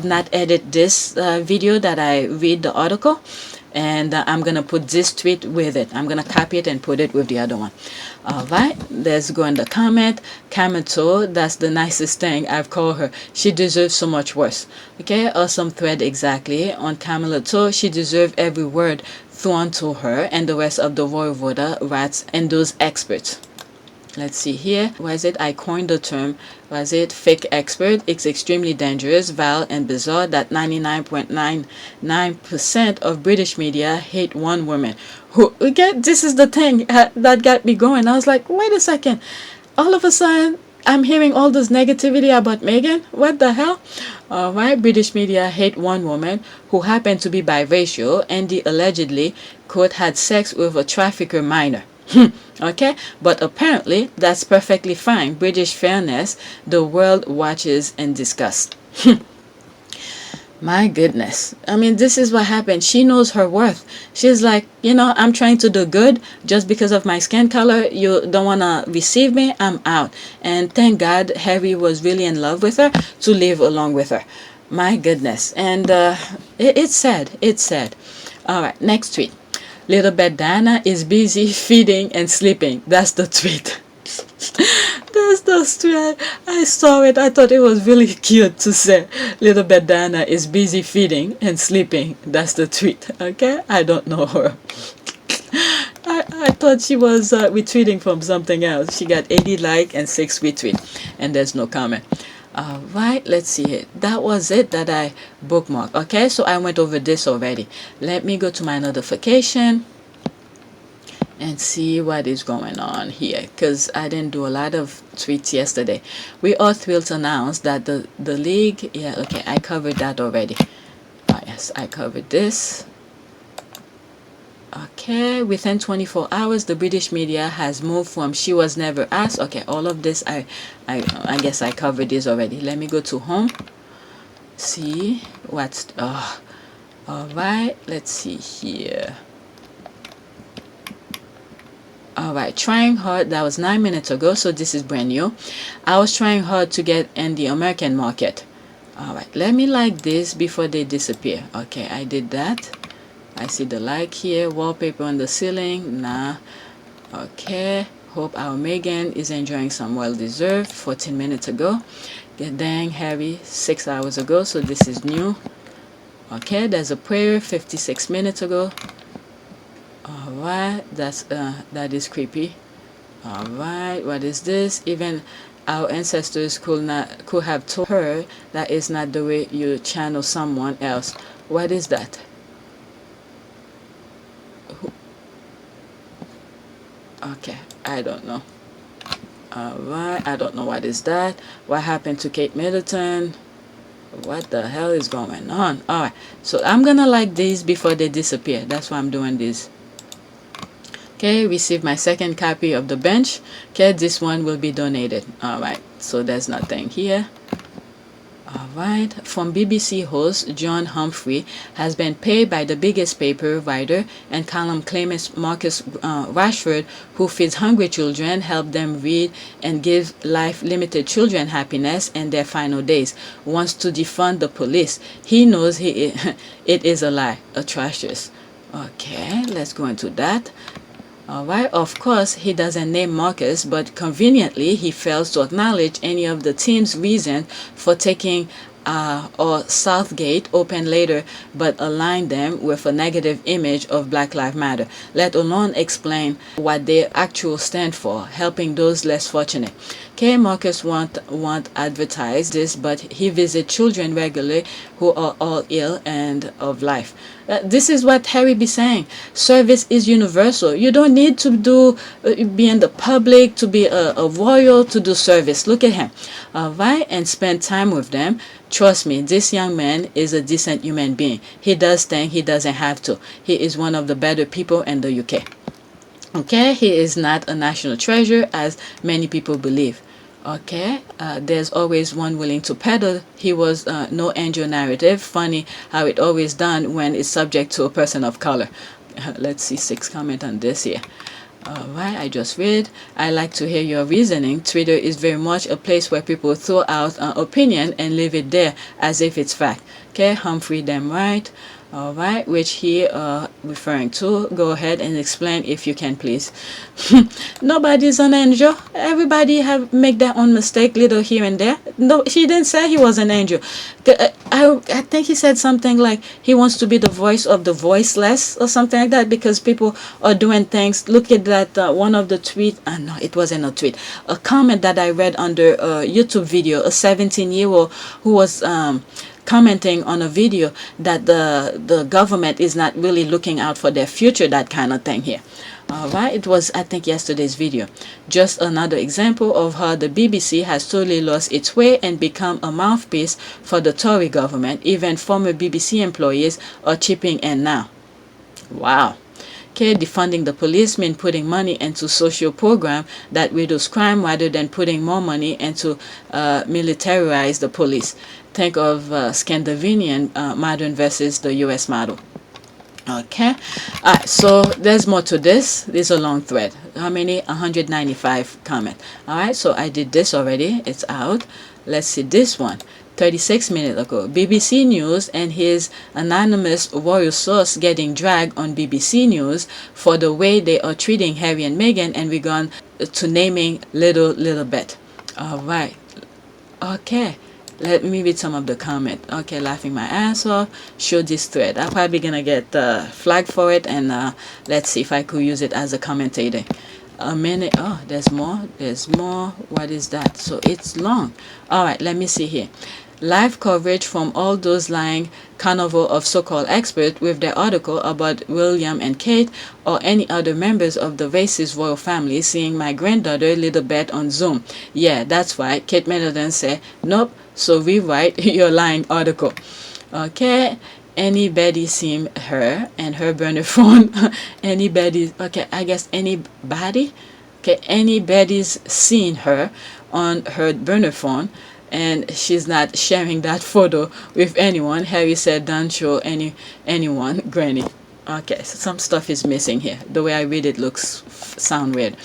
not edited this video that I read the article, and I'm gonna put this tweet with it. I'm gonna copy it and put it with the other one. Alright, let's go in the comment. Kamato, that's the nicest thing I've called her. She deserves so much worse. Okay, awesome thread exactly on Kamato. She deserves every word thrown to her and the rest of the royal voter rats and those experts. Let's see here. Was it I coined the term? Was it fake expert? It's extremely dangerous, vile, and bizarre that 99.99% of British media hate one woman. Who again? This is the thing that got me going. I was like, wait a second. All of a sudden, I'm hearing all this negativity about Meghan. What the hell? Alright, British media hate one woman who happened to be biracial, and the allegedly, quote, had sex with a trafficker minor. Okay, but apparently that's perfectly fine. British fairness, the world watches in disgust. My goodness. I mean, this is what happened. She knows her worth. She's like, you know, I'm trying to do good. Just because of my skin color, you don't want to receive me, I'm out. And thank God Harry was really in love with her to live along with her. My goodness. And it's sad. It's sad. All right, next tweet. Little Beth Diana is busy feeding and sleeping. That's the tweet. That's the tweet. I saw it. I thought it was really cute to say Little Beth Diana is busy feeding and sleeping. That's the tweet. Okay? I don't know her. I thought she was retweeting from something else. She got 80 likes and 6 retweets. And there's no comment. Alright, let's see it. That was it that I bookmarked. Okay, so I went over this already. Let me go to my notification and see what is going on here, because I didn't do a lot of tweets yesterday. We are thrilled to announce that the league, yeah, okay, I covered that already. Yes, I covered this. Okay, within 24 hours, the British media has moved from she was never asked. Okay, all of this, I guess I covered this already. Let me go to home. See what's, all right, let's see here. All right, trying hard. That was 9 minutes ago, so this is brand new. I was trying hard to get in the American market. All right, let me like this before they disappear. Okay, I did that. I see the like here. Wallpaper on the ceiling. Nah. Okay. Hope our Meghan is enjoying some well-deserved. 14 minutes ago. Dang, Harry, 6 hours ago. So this is new. Okay. There's a prayer 56 minutes ago. All right. That is creepy. All right. What is this? Even our ancestors could have told her that is not the way you channel someone else. What is that? Okay, I don't know. Alright, I don't know what is that. What happened to Kate Middleton? What the hell is going on? Alright, so I'm gonna like these before they disappear. That's why I'm doing this. Okay, receive my second copy of the bench. Okay, this one will be donated. Alright, so there's nothing here. All right. From BBC host John Humphrey has been paid by the biggest paper writer and column claimant Marcus Rashford, who feeds hungry children, help them read, and give life-limited children happiness in their final days, wants to defund the police. He knows it is a lie, atrocious. Okay, let's go into that. Alright, of course, he doesn't name Marcus, but conveniently, he fails to acknowledge any of the team's reason for taking or Southgate open later, but align them with a negative image of Black Lives Matter, let alone explain what they actually stand for, helping those less fortunate. K. Marcus won't advertise this, but he visits children regularly who are all ill and of life. This is what Harry be saying. Service is universal. You don't need to be in the public, to be a royal, to do service. Look at him. Right? And spend time with them. Trust me, this young man is a decent human being. He does things he doesn't have to. He is one of the better people in the UK. Okay, he is not a national treasure as many people believe. Okay, there's always one willing to peddle. He was no angel narrative. Funny how it always done when it's subject to a person of color. Let's see 6 comment on this here. Alright, I just read. I like to hear your reasoning. Twitter is very much a place where people throw out an opinion and leave it there as if it's fact. Okay, Humphrey, them right. Alright, which he referring to. Go ahead and explain if you can, please. Nobody's an angel. Everybody have make their own mistake, little here and there. No, she didn't say he was an angel. I think he said something like he wants to be the voice of the voiceless or something like that, because people are doing things. Look at that one of the tweet. No, it wasn't a tweet. A comment that I read under a YouTube video. A 17-year-old who was commenting on a video that the government is not really looking out for their future, that kind of thing here. Alright, it was, I think, yesterday's video. Just another example of how the BBC has totally lost its way and become a mouthpiece for the Tory government. Even former BBC employees are chipping in now. Wow. Okay, defunding the police means putting money into social program that reduce crime rather than putting more money into militarize the police. Think of Scandinavian modern versus the US model. Okay, so there's more to this. This is a long thread. How many? 195 comment. Alright, so I did this already. It's out. Let's see this one. 36 minutes ago, BBC News and his anonymous royal source getting dragged on BBC News for the way they are treating Harry and Meghan in regard to naming little bit. Alright, okay, let me read some of the comment. Okay, laughing my ass off. Show this thread. I'm probably gonna get flagged for it, and let's see if I could use it as a commentator. A minute. Oh, there's more. What is that? So it's long. All right, let me see here. Live coverage from all those lying carnival of so-called experts with their article about William and Kate or any other members of the racist royal family seeing my granddaughter Littlebeth on Zoom. Yeah, that's why Kate Middleton said, nope, so rewrite your lying article. Okay, anybody seen her and her burner phone? Anybody? Okay, I guess anybody? Okay, anybody's seen her on her burner phone, and she's not sharing that photo with anyone. Harry said, don't show anyone, Granny. Okay, so some stuff is missing here. The way I read it sound weird.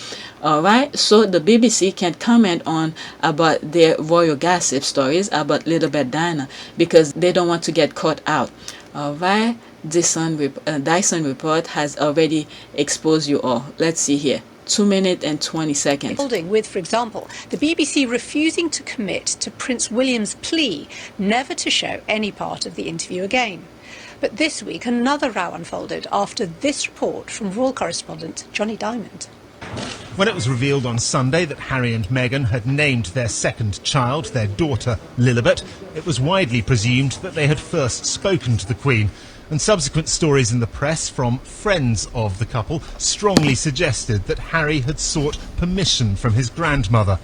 Alright, so the BBC can't comment on about their royal gossip stories about Littlebeth Diana because they don't want to get caught out. Alright, Dyson report has already exposed you all. Let's see here. 2 minutes and 20 seconds. With, for example, the BBC refusing to commit to Prince William's plea never to show any part of the interview again. But this week, another row unfolded after this report from royal correspondent Johnny Diamond. When it was revealed on Sunday that Harry and Meghan had named their second child, their daughter Lilibet, it was widely presumed that they had first spoken to the Queen. And subsequent stories in the press from friends of the couple strongly suggested that Harry had sought permission from his grandmother.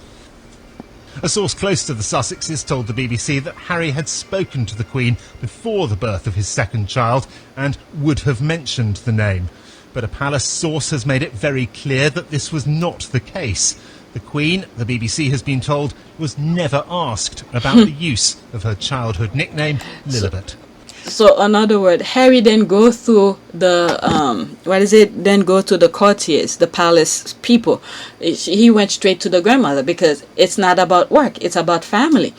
A source close to the Sussexes told the BBC that Harry had spoken to the Queen before the birth of his second child and would have mentioned the name. But a palace source has made it very clear that this was not the case. The Queen, the BBC has been told, was never asked about the use of her childhood nickname, Lilibet. So, in other words, Harry didn't go through the, then go to the courtiers, the palace people. He went straight to the grandmother because it's not about work, it's about family.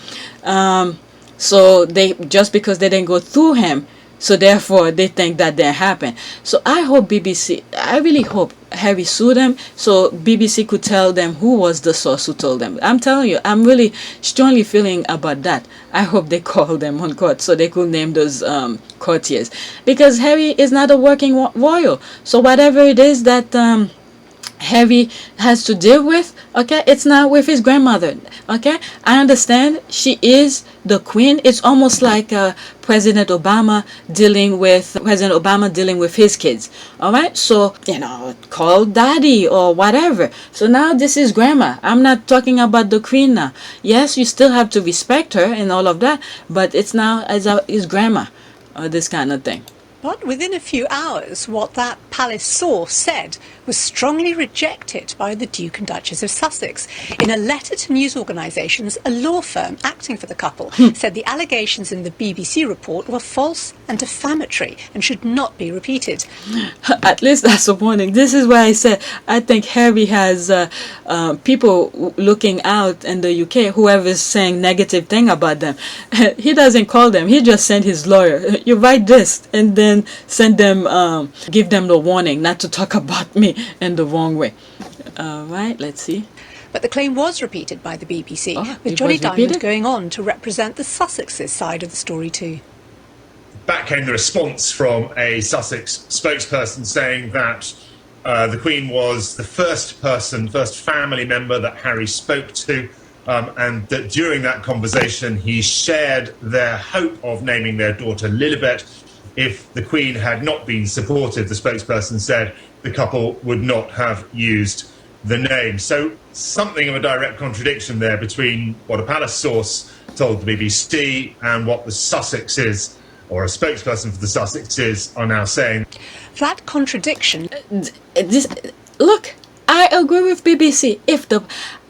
So, just because they didn't go through him, so therefore they think that didn't happen. So I hope I really hope Harry sued them so BBC could tell them who was the source who told them. I'm telling you, I'm really strongly feeling about that. I hope they call them on court so they could name those courtiers. Because Harry is not a working royal. So whatever it is that Harry has to deal with, okay, it's not with his grandmother, okay. I understand she is the queen. It's almost like President Obama dealing with his kids, all right. So call daddy or whatever. So now this is grandma. I'm not talking about the queen now. Yes, you still have to respect her and all of that, but it's now is grandma or this kind of thing. But within a few hours, what that palace source said was strongly rejected by the Duke and Duchess of Sussex. In a letter to news organisations, a law firm acting for the couple said the allegations in the BBC report were false and defamatory and should not be repeated. At least that's a warning. This is why I said I think Harry has people looking out in the UK, whoever's saying negative thing about them. He doesn't call them. He just sent his lawyer. You write this and then send them, give them the warning not to talk about me in the wrong way. Right, let's see. But the claim was repeated by the BBC, Oh, with it Johnny was Diamond repeated? going on to represent the Sussex's side of the story too. Back came the response from a Sussex spokesperson saying that the Queen was the first family member that Harry spoke to, and that during that conversation he shared their hope of naming their daughter Lilibet. If the Queen had not been supportive, the spokesperson said, the couple would not have used the name. So something of a direct contradiction there between what a palace source told the BBC and what the Sussexes, or a spokesperson for the Sussexes, are now saying. That contradiction. Look, I agree with BBC.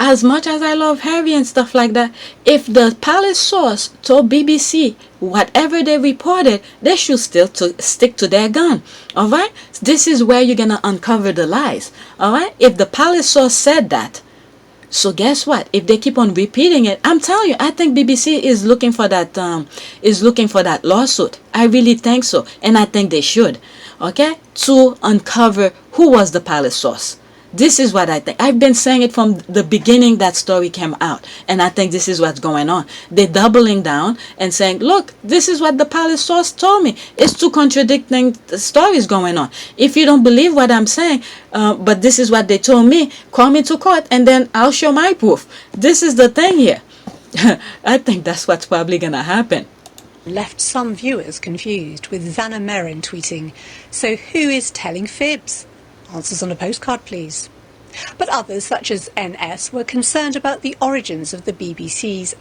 As much as I love Harry and stuff like that, if the palace source told BBC whatever they reported, they should still stick to their gun. All right, this is where you're gonna uncover the lies. All right, if the palace source said that, so guess what? If they keep on repeating it, I'm telling you, I think BBC is looking for that lawsuit. I really think so, and I think they should. Okay, to uncover who was the palace source. This is what I think. I've been saying it from the beginning that story came out. And I think this is what's going on. They're doubling down and saying, look, this is what the palace source told me. It's two contradicting stories going on. If you don't believe what I'm saying, but this is what they told me, call me to court and then I'll show my proof. This is the thing here. I think that's what's probably going to happen. Left some viewers confused, with Vanna Merrin tweeting, "So who is telling fibs? Answers on a postcard, please." But others, such as NS, were concerned about the origins of the BBC's.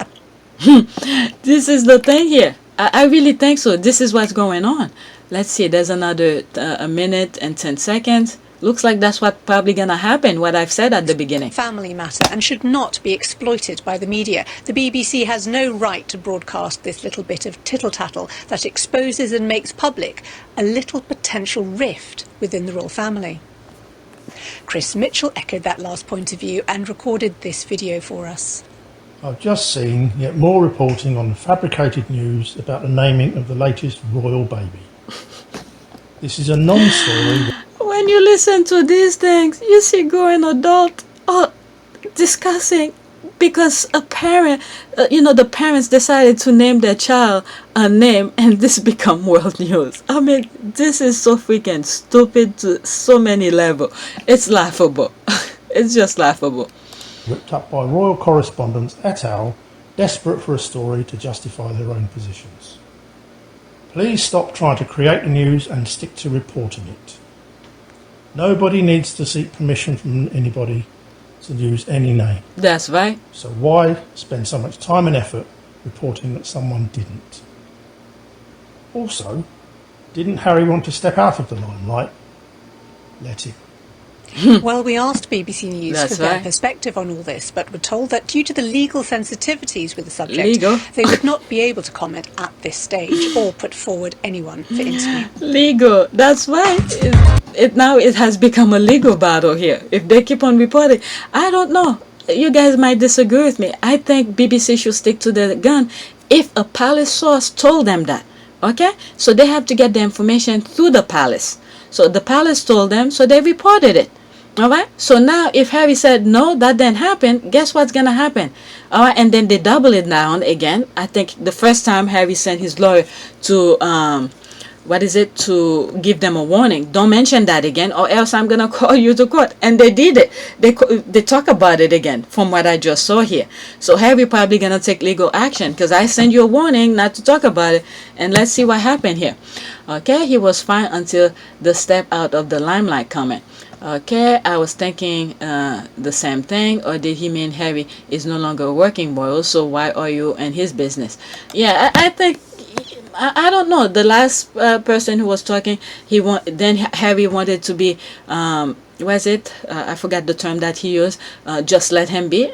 This is the thing here. I really think so. This is what's going on. Let's see. There's another a minute and 10 seconds. Looks like that's what probably gonna happen, what I've said at the beginning. Family matter and should not be exploited by the media. The BBC has no right to broadcast this little bit of tittle-tattle that exposes and makes public a little potential rift within the royal family. Chris Mitchell echoed that last point of view and recorded this video for us. I've just seen yet more reporting on the fabricated news about the naming of the latest royal baby. This is a non-story. When you listen to these things, you see growing adult discussing because a parent, the parents decided to name their child a name and this become world news. I mean, this is so freaking stupid to so many levels. It's laughable. It's just laughable. Ripped up by royal correspondents et al., desperate for a story to justify their own positions. Please stop trying to create the news and stick to reporting it. Nobody needs to seek permission from anybody to use any name. That's right. So why spend so much time and effort reporting that someone didn't? Also, didn't Harry want to step out of the limelight? Let him. Well, we asked BBC News That's for their right. perspective on all this, but were told that due to the legal sensitivities with the subject, Legal. they would not be able to comment at this stage or put forward anyone for interview. Legal. That's right. It has become a legal battle here. If they keep on reporting, I don't know. You guys might disagree with me. I think BBC should stick to the gun if a palace source told them that. Okay? So they have to get the information through the palace. So the palace told them, so they reported it. All right. So now, if Harry said no, that didn't happen, guess what's gonna happen? All right. And then they double it down again. I think the first time Harry sent his lawyer to to give them a warning. Don't mention that again, or else I'm gonna call you to court. And they did it. They talk about it again, from what I just saw here. So Harry probably gonna take legal action because I sent you a warning not to talk about it. And let's see what happened here. Okay, he was fine until the step out of the limelight comment. Okay, I was thinking the same thing, or did he mean Harry is no longer working royal, so why are you in his business? Yeah, I think, I don't know, the last person who was talking, then Harry wanted to be, I forgot the term that he used, just let him be,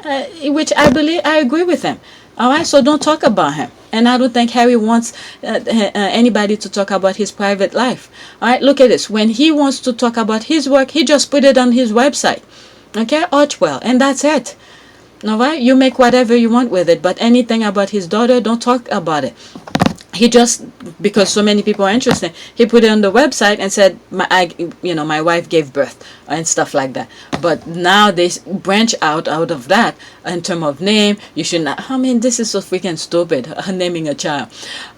which I agree with him. All right, so don't talk about him. And I don't think Harry wants anybody to talk about his private life. All right, look at this. When he wants to talk about his work, he just put it on his website. Okay, Archwell, and that's it. All right, you make whatever you want with it, but anything about his daughter, don't talk about it. He just, because so many people are interested, he put it on the website and said, my wife gave birth and stuff like that. But now they branch out of that in terms of name. You should not. I mean, this is so freaking stupid. Naming a child.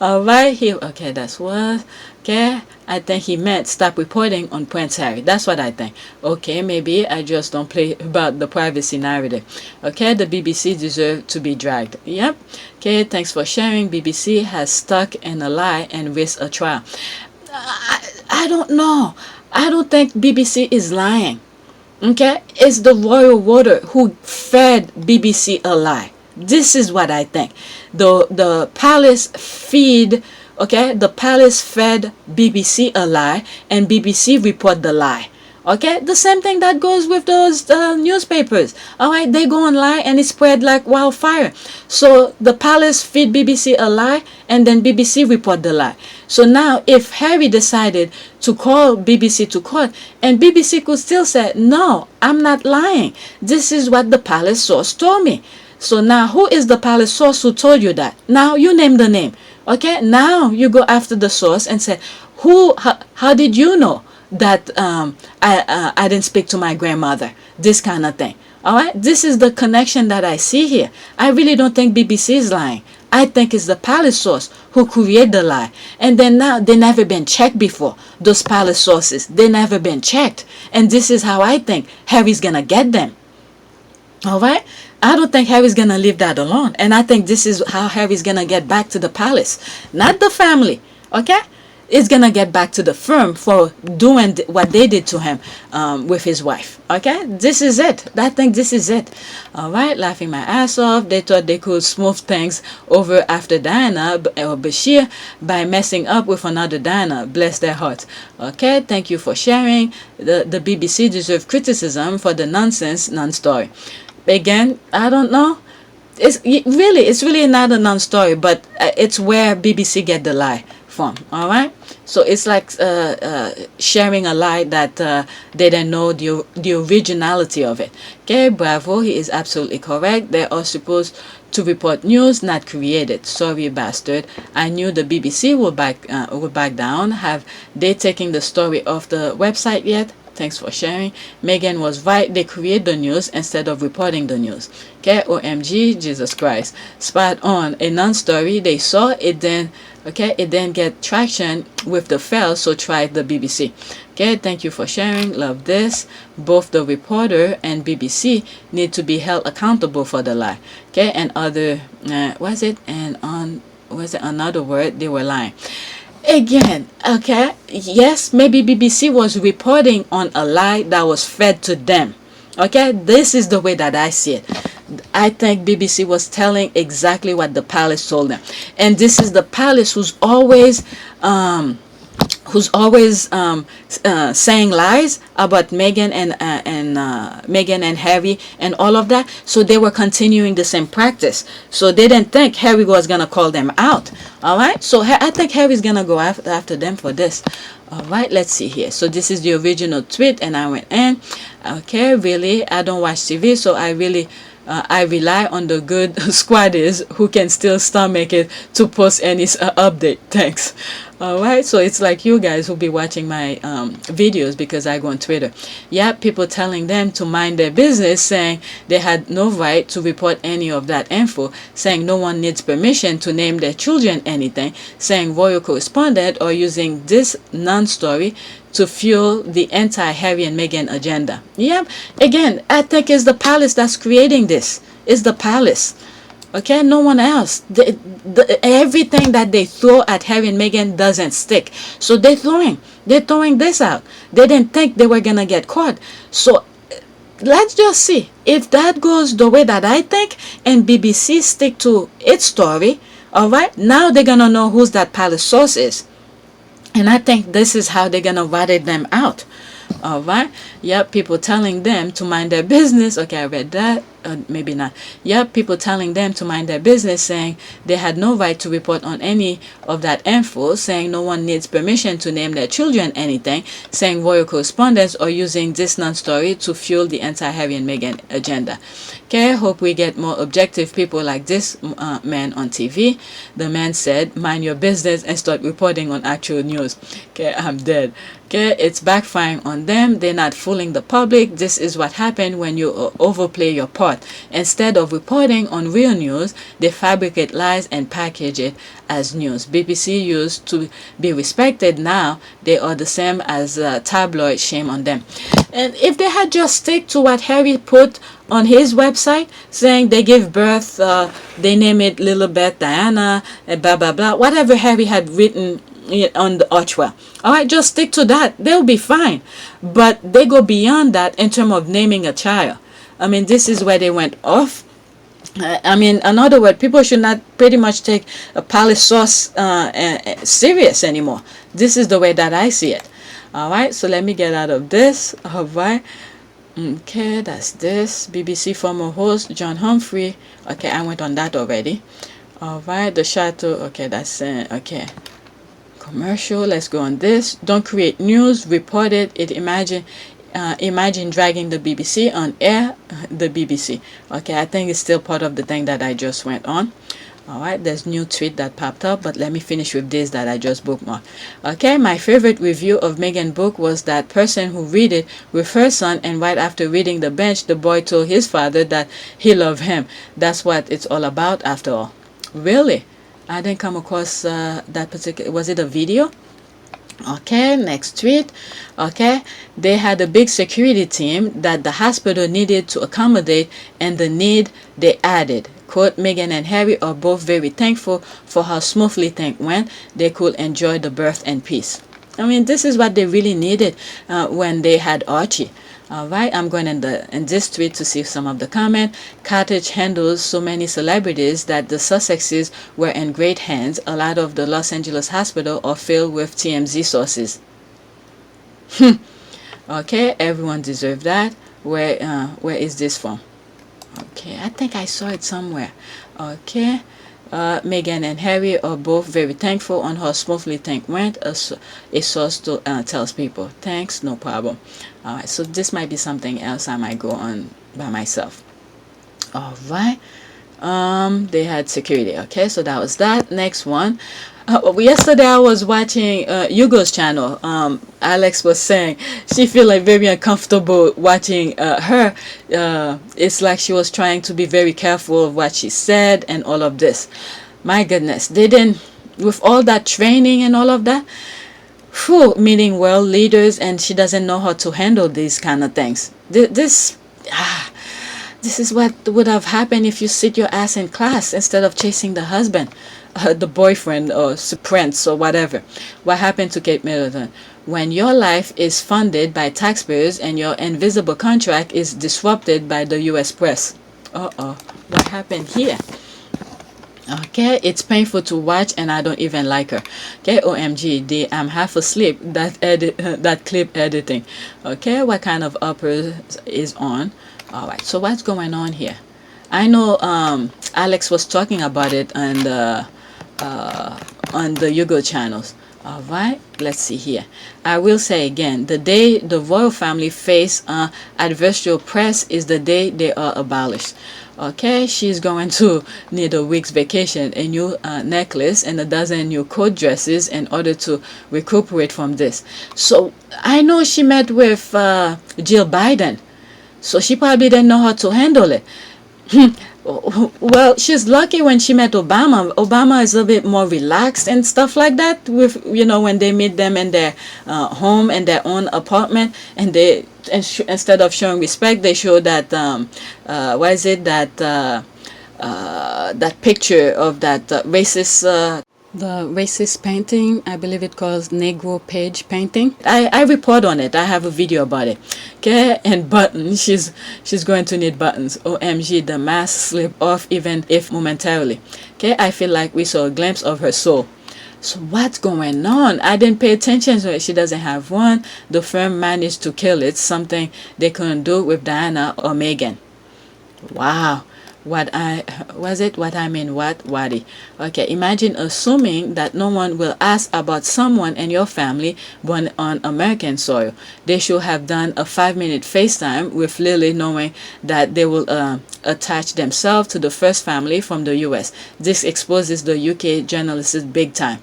All right, okay, that's what. Okay, I think he meant stop reporting on Prince Harry. That's what I think. Okay, maybe I just don't play about the privacy narrative. Okay, the BBC deserve to be dragged. Yep. Okay, thanks for sharing. BBC has stuck in a lie and risked a trial. I don't know. I don't think BBC is lying. Okay, it's the royal water who fed BBC a lie. This is what I think. The palace feed. Okay, the palace fed BBC a lie, and BBC report the lie. Okay, the same thing that goes with those newspapers. All right, they go on lie and it spread like wildfire. So the palace feed BBC a lie, and then BBC report the lie. So now, if Harry decided to call BBC to court, and BBC could still say, no, I'm not lying. This is what the palace source told me. So now, who is the palace source who told you that? Now you name the name. Okay, now you go after the source and say, how did you know that I didn't speak to my grandmother? This kind of thing. All right, this is the connection that I see here. I really don't think BBC is lying. I think it's the palace source who created the lie. And then now, they never been checked before. Those palace sources, they never been checked. And this is how I think Harry's going to get them. All right, I don't think Harry's going to leave that alone. And I think this is how Harry's going to get back to the palace. Not the family, okay? It's going to get back to the firm for doing what they did to him with his wife, okay? This is it. I think this is it. All right, laughing my ass off. They thought they could smooth things over after Diana or Bashir by messing up with another Diana. Bless their hearts. Okay, thank you for sharing. The BBC deserve criticism for the nonsense non-story. Again, I don't know. It's really not a non-story, but it's where BBC get the lie from. All right, so it's like sharing a lie that they didn't know the originality of it. Okay, bravo, he is absolutely correct. They are supposed to report news, not create it. Sorry, bastard. I knew the BBC would back down. Have they taken the story off the website yet? Thanks for sharing. Meghan was right. They create the news instead of reporting the news. Okay, OMG, Jesus Christ. Spot on. A non-story, they saw it then. Okay, it then get traction with the fail, so try the BBC. Okay, thank you for sharing. Love this. Both the reporter and BBC need to be held accountable for the lie. Okay, and other, another word, they were lying. Again, okay, yes, maybe BBC was reporting on a lie that was fed to them. Okay, this is the way that I see it. I think BBC was telling exactly what the palace told them. And this is the palace who's always who's always saying lies about Meghan and Meghan and Harry and all of that. So they were continuing the same practice. So they didn't think Harry was gonna call them out. All right. So I think Harry's gonna go after them for this. All right. Let's see here. So this is the original tweet, and I went in. Okay. Really, I don't watch TV, so I really. I rely on the good squatters who can still stomach it to post any update. Thanks. Alright, so it's like you guys who'll be watching my videos because I go on Twitter. Yeah, people telling them to mind their business, saying they had no right to report any of that info, saying no one needs permission to name their children anything, saying royal correspondent or using this non-story to fuel the anti-Harry and Meghan agenda. Yep, again, I think it's the palace that's creating this. It's the palace. Okay, no one else. Everything that they throw at Harry and Meghan doesn't stick. So they're throwing this out. They didn't think they were going to get caught. So let's just see. If that goes the way that I think and BBC stick to its story, all right, now they're going to know who's that palace source is. And I think this is how they're going to rat them out. All right. Yep. People telling them to mind their business. Okay, I read that. Maybe not. Yep. People telling them to mind their business, saying they had no right to report on any of that info, saying no one needs permission to name their children anything, saying royal correspondence or using this non-story to fuel the anti-Harry and Meghan agenda. Okay, I hope we get more objective people like this man on TV. The man said, mind your business and start reporting on actual news. Okay, I'm dead. Okay, it's backfiring on them. They're not fooling the public. This is what happened when you overplay your part. Instead of reporting on real news, they fabricate lies and package it as news. BBC used to be respected. Now they are the same as tabloid. Shame on them. And if they had just stick to what Harry put on his website, saying they give birth, they name it Lilibet, Diana, blah blah blah, whatever Harry had written on the archwell. All right, just stick to that. They'll be fine. But they go beyond that in terms of naming a child. I mean, this is where they went off. I mean, in other words, people should not pretty much take a palace source serious anymore. This is the way that I see it. All right, so let me get out of this. All right. Okay, that's this. BBC former host John Humphrey. Okay, I went on that already. All right, the Chateau. Okay, that's okay. Commercial. Let's go on this. Don't create news. Report it. Imagine dragging the BBC on air. The BBC. Okay, I think it's still part of the thing that I just went on. All right, there's new tweet that popped up, but let me finish with this that I just bookmarked. Okay, my favorite review of Meghan book was that person who read it with her son, and right after reading the bench, the boy told his father that he loved him. That's what it's all about after all. Really? I didn't come across that particular. Was it a video? Okay, next tweet. Okay, they had a big security team that the hospital needed to accommodate, and the need they added. Quote, Meghan and Harry are both very thankful for how smoothly things went. They could enjoy the birth and peace. I mean, this is what they really needed when they had Archie. All right, I'm going in this tweet to see some of the comment. Cottage handles so many celebrities that the Sussexes were in great hands. A lot of the Los Angeles hospital are filled with TMZ sources. Okay, everyone deserves that. Where is this from? Okay, I think I saw it somewhere. Okay, Meghan and Harry are both very thankful on how smoothly things went. A source tells people. Thanks, no problem. All right, so this might be something else I might go on by myself. All right, they had security. Okay, so that was that. Next one. Yesterday I was watching Hugo's channel. Alex was saying she feel like very uncomfortable watching her. It's like she was trying to be very careful of what she said and all of this. My goodness, they didn't, with all that training and all of that, meeting world leaders, and she doesn't know how to handle these kind of things. This is what would have happened if you sit your ass in class instead of chasing the husband. The boyfriend or prince or whatever. What happened to Kate Middleton? When your life is funded by taxpayers and your invisible contract is disrupted by the U.S. press. What happened here? Okay, it's painful to watch, and I don't even like her. Okay, OMG, I'm half asleep. That clip editing. Okay, what kind of upper is on? All right, so what's going on here? I know Alex was talking about it on the Yugo channels. All right, let's see here. I will say again, the day the royal family face adversarial press is the day they are abolished. Okay, she's going to need a week's vacation, a new necklace, and a dozen new coat dresses in order to recuperate from this. So I know she met with Jill Biden, so she probably didn't know how to handle it. Well, she's lucky when she met Obama. Obama is a bit more relaxed and stuff like that. With when they meet them in their home and their own apartment, and they instead of showing respect, they show that what is it that that picture of that racist. The racist painting, I believe it calls Negro page painting. I report on it. I have a video about it. Okay, and buttons. She's going to need buttons. OMG, the mask slip off even if momentarily. Okay, I feel like we saw a glimpse of her soul. So what's going on? I didn't pay attention to it. She doesn't have one. The firm managed to kill it. Something they couldn't do with Diana or Meghan. Wow. Wadi. Okay, imagine assuming that no one will ask about someone in your family born on American soil. They should have done a 5-minute FaceTime with Lily, knowing that they will attach themselves to the first family from the US. This exposes the UK journalists big time.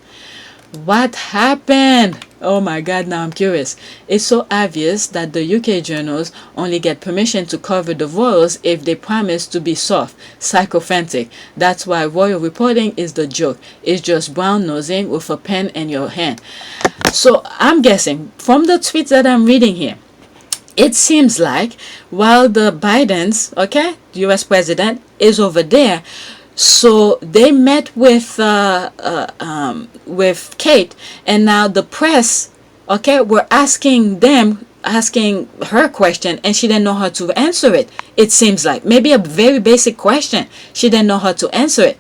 What happened? Oh my God, now I'm curious. It's so obvious that the UK journals only get permission to cover the royals if they promise to be soft, sycophantic. That's why royal reporting is the joke. It's just brown nosing with a pen in your hand. So I'm guessing from the tweets that I'm reading here, it seems like while the Bidens, okay, the US president, is over there, so they met with Kate, and now the press, okay, were asking her question, and she didn't know how to answer it. It seems like maybe a very basic question, she didn't know how to answer it.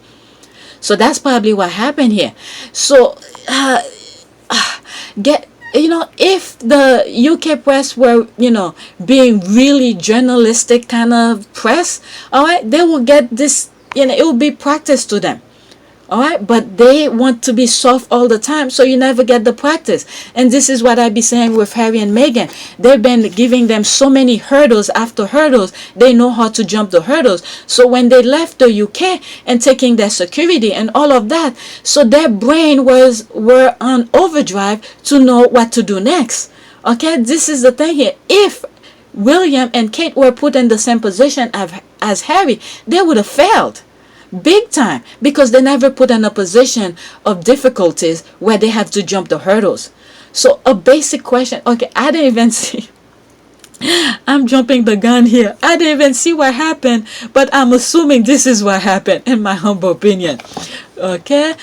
So that's probably what happened here. So if the UK press were, being really journalistic kind of press, all right, they will get this. It will be practice to them. All right, but they want to be soft all the time, so you never get the practice. And this is what I be saying with Harry and Meghan. They've been giving them so many hurdles after hurdles. They know how to jump the hurdles. So when they left the UK and taking their security and all of that, so their brain were on overdrive to know what to do next. Okay, this is the thing here. If William and Kate were put in the same position as Harry, they would have failed big time, because they never put in a position of difficulties where they have to jump the hurdles. So a basic question. Okay, I didn't even see. I'm jumping the gun here. I didn't even see what happened, but I'm assuming this is what happened, in my humble opinion. Okay,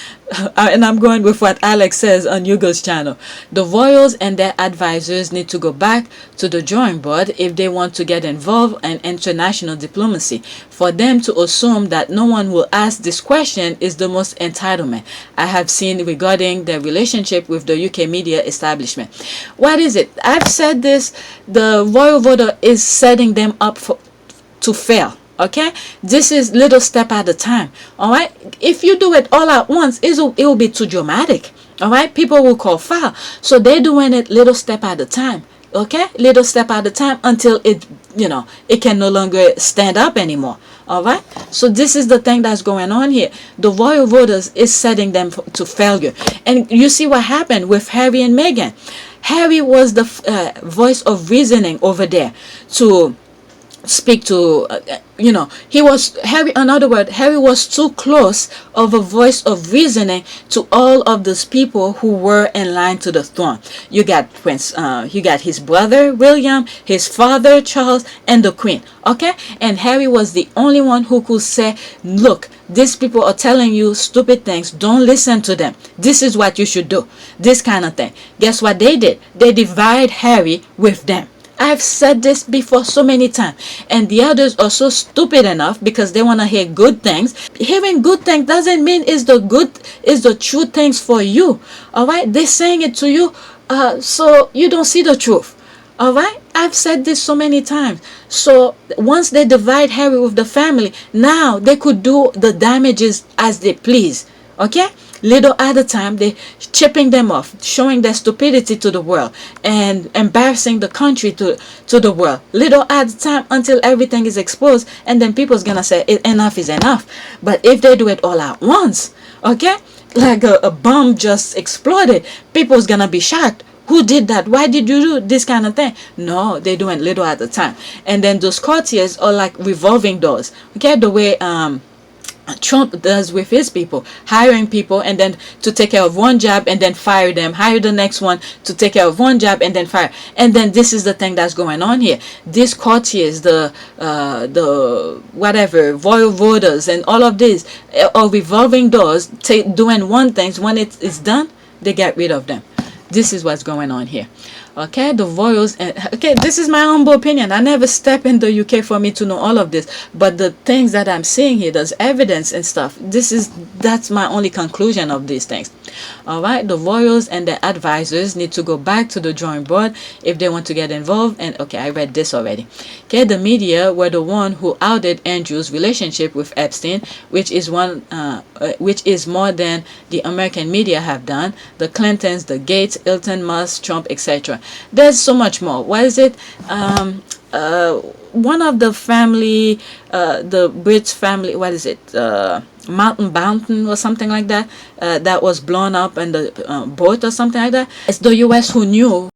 and I'm going with what Alex says on Yugo's channel. The royals and their advisors need to go back to the drawing board if they want to get involved in international diplomacy. For them to assume that no one will ask this question is the most entitlement I have seen regarding their relationship with the UK media establishment. What is it? I've said this. The royal voter is setting them up to fail. Okay, this is little step at a time. All right, if you do it all at once, it will be too dramatic. All right, people will call foul. So they're doing it little step at a time. Okay, little step at a time until it can no longer stand up anymore. All right, so this is the thing that's going on here. The royal voters is setting them to failure. And you see what happened with Harry and Meghan. Harry was the voice of reasoning over there to speak to, he was Harry. In other words, Harry was too close of a voice of reasoning to all of those people who were in line to the throne. You got you got his brother William, his father Charles, and the Queen. Okay, and Harry was the only one who could say, "Look, these people are telling you stupid things. Don't listen to them. This is what you should do." This kind of thing. Guess what they did? They divided Harry with them. I've said this before so many times, and the others are so stupid enough because they want to hear good things. Hearing good things doesn't mean it's the true things for you. All right, they're saying it to you, so you don't see the truth. All right, I've said this so many times. So once they divide Harry with the family, now they could do the damages as they please. Okay, little at a time, they chipping them off, showing their stupidity to the world, and embarrassing the country to the world, little at a time, until everything is exposed, and then people's gonna say enough is enough. But if they do it all at once, okay, like a bomb just exploded, people's gonna be shocked. Who did that? Why did you do this kind of thing? No, they do it little at a time. And then those courtiers are like revolving doors. Okay, the way Trump does with his people, hiring people and then to take care of one job and then fire them, hire the next one to take care of one job and then fire. And then this is the thing that's going on here. These courtiers, the whatever royal voters and all of these are revolving doors, doing one thing. When it's done, they get rid of them. This is what's going on here. Okay, the royals, and okay, this is my humble opinion. I never step in the UK for me to know all of this, but the things that I'm seeing here, there's evidence and stuff. That's my only conclusion of these things. All right, the royals and their advisors need to go back to the drawing board if they want to get involved. And okay, I read this already. Okay, the media were the one who outed Andrew's relationship with Epstein, which is more than the American media have done. The Clintons, the Gates, Hilton, Musk, Trump, etc. There's so much more. What is it? One of the family, the Brits family, what is it? Mountain or something like that, that was blown up in the boat or something like that. It's the US who knew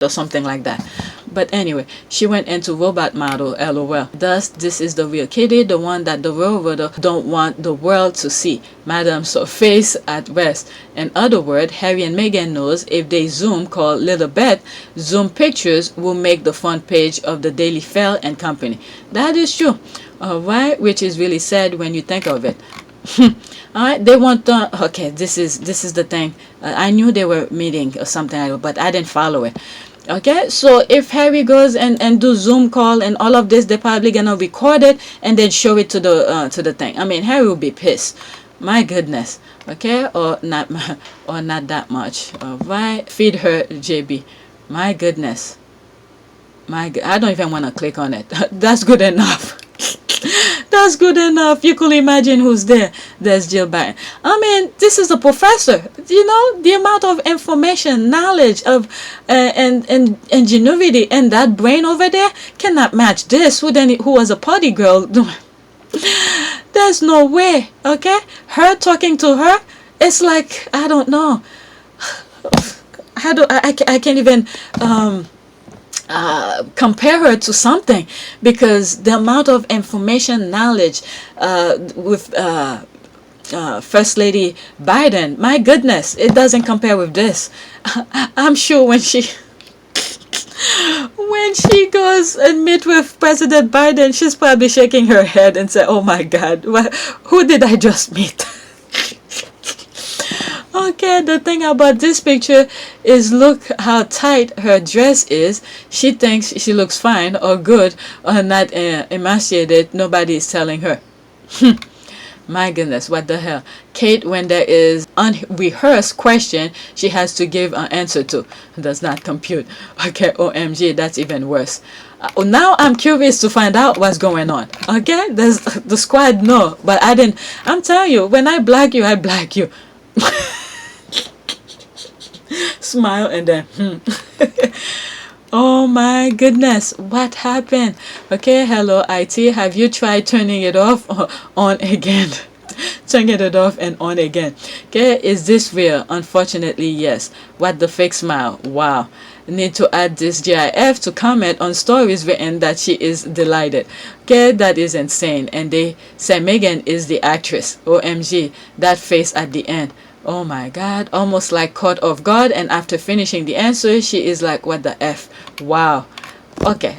or something like that. But anyway, she went into robot model, lol. Thus, this is the real Kitty, the one that the real world don't want the world to see. Madam face at rest. In other words, Harry and Meghan knows if they Zoom call Little Beth, Zoom pictures will make the front page of the Daily Fail and Company. That is true. Alright, which is really sad when you think of it. Alright, they want okay, this is the thing. I knew they were meeting or something, but I didn't follow it. Okay, so if Harry goes and do Zoom call and all of this, they're probably gonna record it and then show it to the thing. I mean, Harry will be pissed. My goodness. Okay, or not that much. All right, feed her, JB. My goodness. I don't even want to click on it. That's good enough. That's good enough. You could imagine who's there. There's Jill Biden. I mean, this is a professor. You know, the amount of information, knowledge of and ingenuity in that brain over there cannot match this. Who was a party girl? There's no way. Okay, her talking to her, it's like, I don't know. I can't even compare her to something, because the amount of information, knowledge with First Lady Biden, my goodness, it doesn't compare with this. I'm sure when she goes and meet with President Biden, she's probably shaking her head and say, oh my God, who did I just meet? Okay, the thing about this picture is, look how tight her dress is. She thinks she looks fine or good or not emaciated. Nobody is telling her. My goodness, what the hell? Kate, when there is unrehearsed question, she has to give an answer to. Does not compute. Okay, OMG, that's even worse. Now I'm curious to find out what's going on. Okay, there's the squad. No, but I didn't. I'm telling you, when I black you, I black you. Smile and then oh my goodness, what happened? Okay, hello IT, have you tried turning it off or on again? Turning it off and on again. Okay, is this real? Unfortunately, yes. What the fake smile? Wow. Need to add this GIF to comment on stories written that she is delighted. Okay, that is insane. And they say Meghan is the actress. OMG, that face at the end. Oh my God, almost like caught off guard, and after finishing the answer, she is like, what the F? Wow. Okay,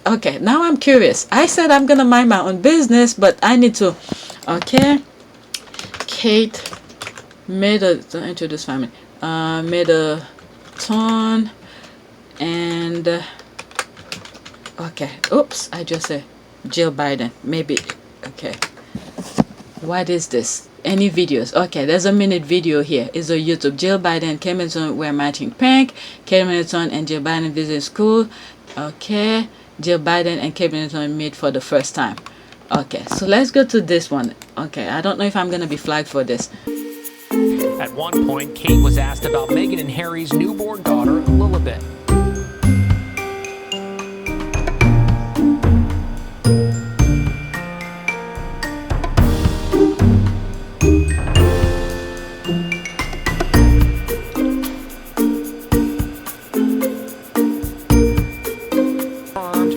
okay, now I'm curious. I said I'm gonna mind my own business, but I need to, okay. Kate Middleton family. Middleton and Okay. Oops, I just said Jill Biden. Maybe. Okay. What is this? Any videos? Okay, there's a minute video here. It's on YouTube. Jill Biden and Kate Middleton wear matching pink. Kate Middleton and Jill Biden visit school. Okay. Jill Biden and Kate Middleton meet for the first time. Okay, so let's go to this one. Okay, I don't know if I'm gonna be flagged for this. At one point, Kate was asked about Meghan and Harry's newborn daughter, Lilibet.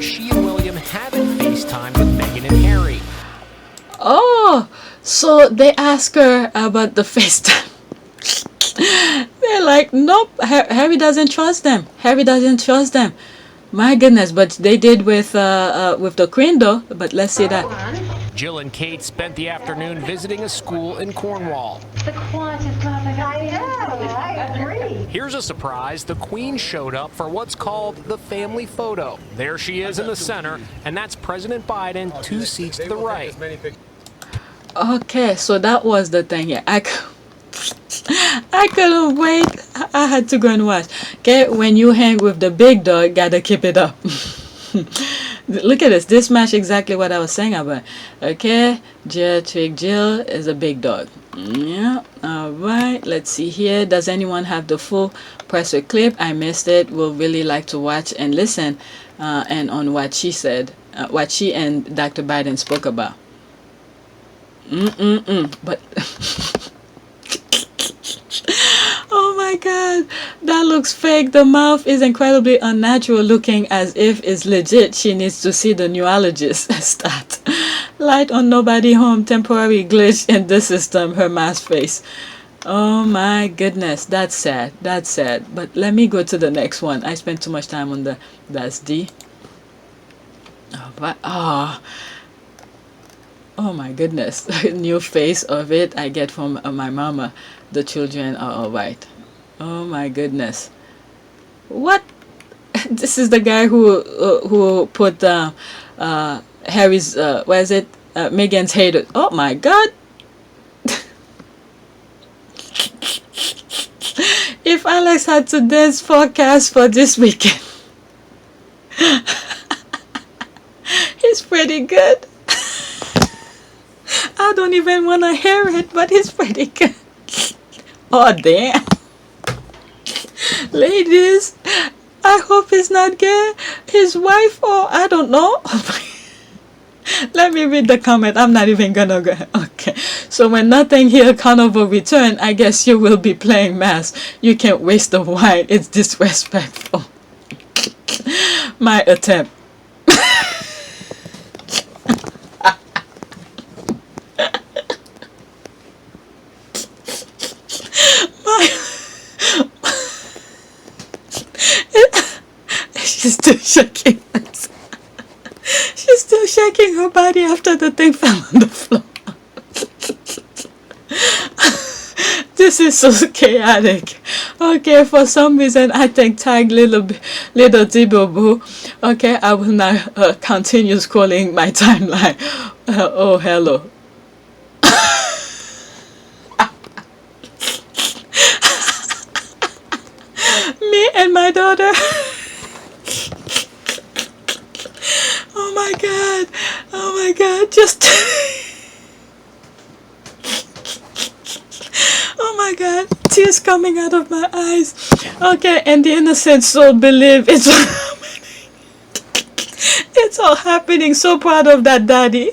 She and William haven't FaceTimed with Meghan and Harry. Oh, so they ask her about the FaceTime. They're like, nope, Harry doesn't trust them. Harry doesn't trust them. My goodness, but they did with the Queen though. But let's see that. Jill and Kate spent the afternoon visiting a school in Cornwall. The quietest class I've had. I agree. Here's a surprise. The Queen showed up for what's called the family photo. There she is in the center, and that's President Biden 2 seats to the right. Okay, so that was the thing. Yeah, I couldn't wait. I had to go and watch. Okay, when you hang with the big dog, gotta keep it up. Look at this. This match exactly what I was saying about. Okay, Jill is a big dog. Yeah. All right. Let's see here. Does anyone have the full presser clip? I missed it. We'll really like to watch and listen, and on what she said, what she and Dr. Biden spoke about. But. Oh my god, that looks fake. The mouth is incredibly unnatural looking, as if it's legit. She needs to see the neurologist. Start. Light on nobody home, temporary glitch in the system, her mask face. Oh my goodness, that's sad. That's sad. But let me go to the next one. I spent too much time on that's D. Oh, but, oh my goodness. New face of it I get from my mama. The children are all right. Oh my goodness. What? This is the guy who put Harry's where is it? Meghan's hater. Oh my god. If Alex had to dance forecast for this weekend, he's pretty good. I don't even want to hear it, but he's pretty good. Oh damn. Ladies, I hope he's not gay. His wife, or I don't know. Let me read the comment. I'm not even gonna go. Okay. So when Nothing Here Carnival return, I guess you will be playing mass. You can't waste the wine. It's disrespectful. My attempt. She's still shaking. She's still shaking her body after the thing fell on the floor. This is so chaotic. Okay, for some reason I think tag little Dibobo. Okay, I will now continue scrolling my timeline. Oh hello. Me and my daughter. Oh my god. Oh my god. Just. Oh my god. Tears coming out of my eyes. Okay, and the innocent soul believe it's all happening. It's all happening. So proud of that daddy.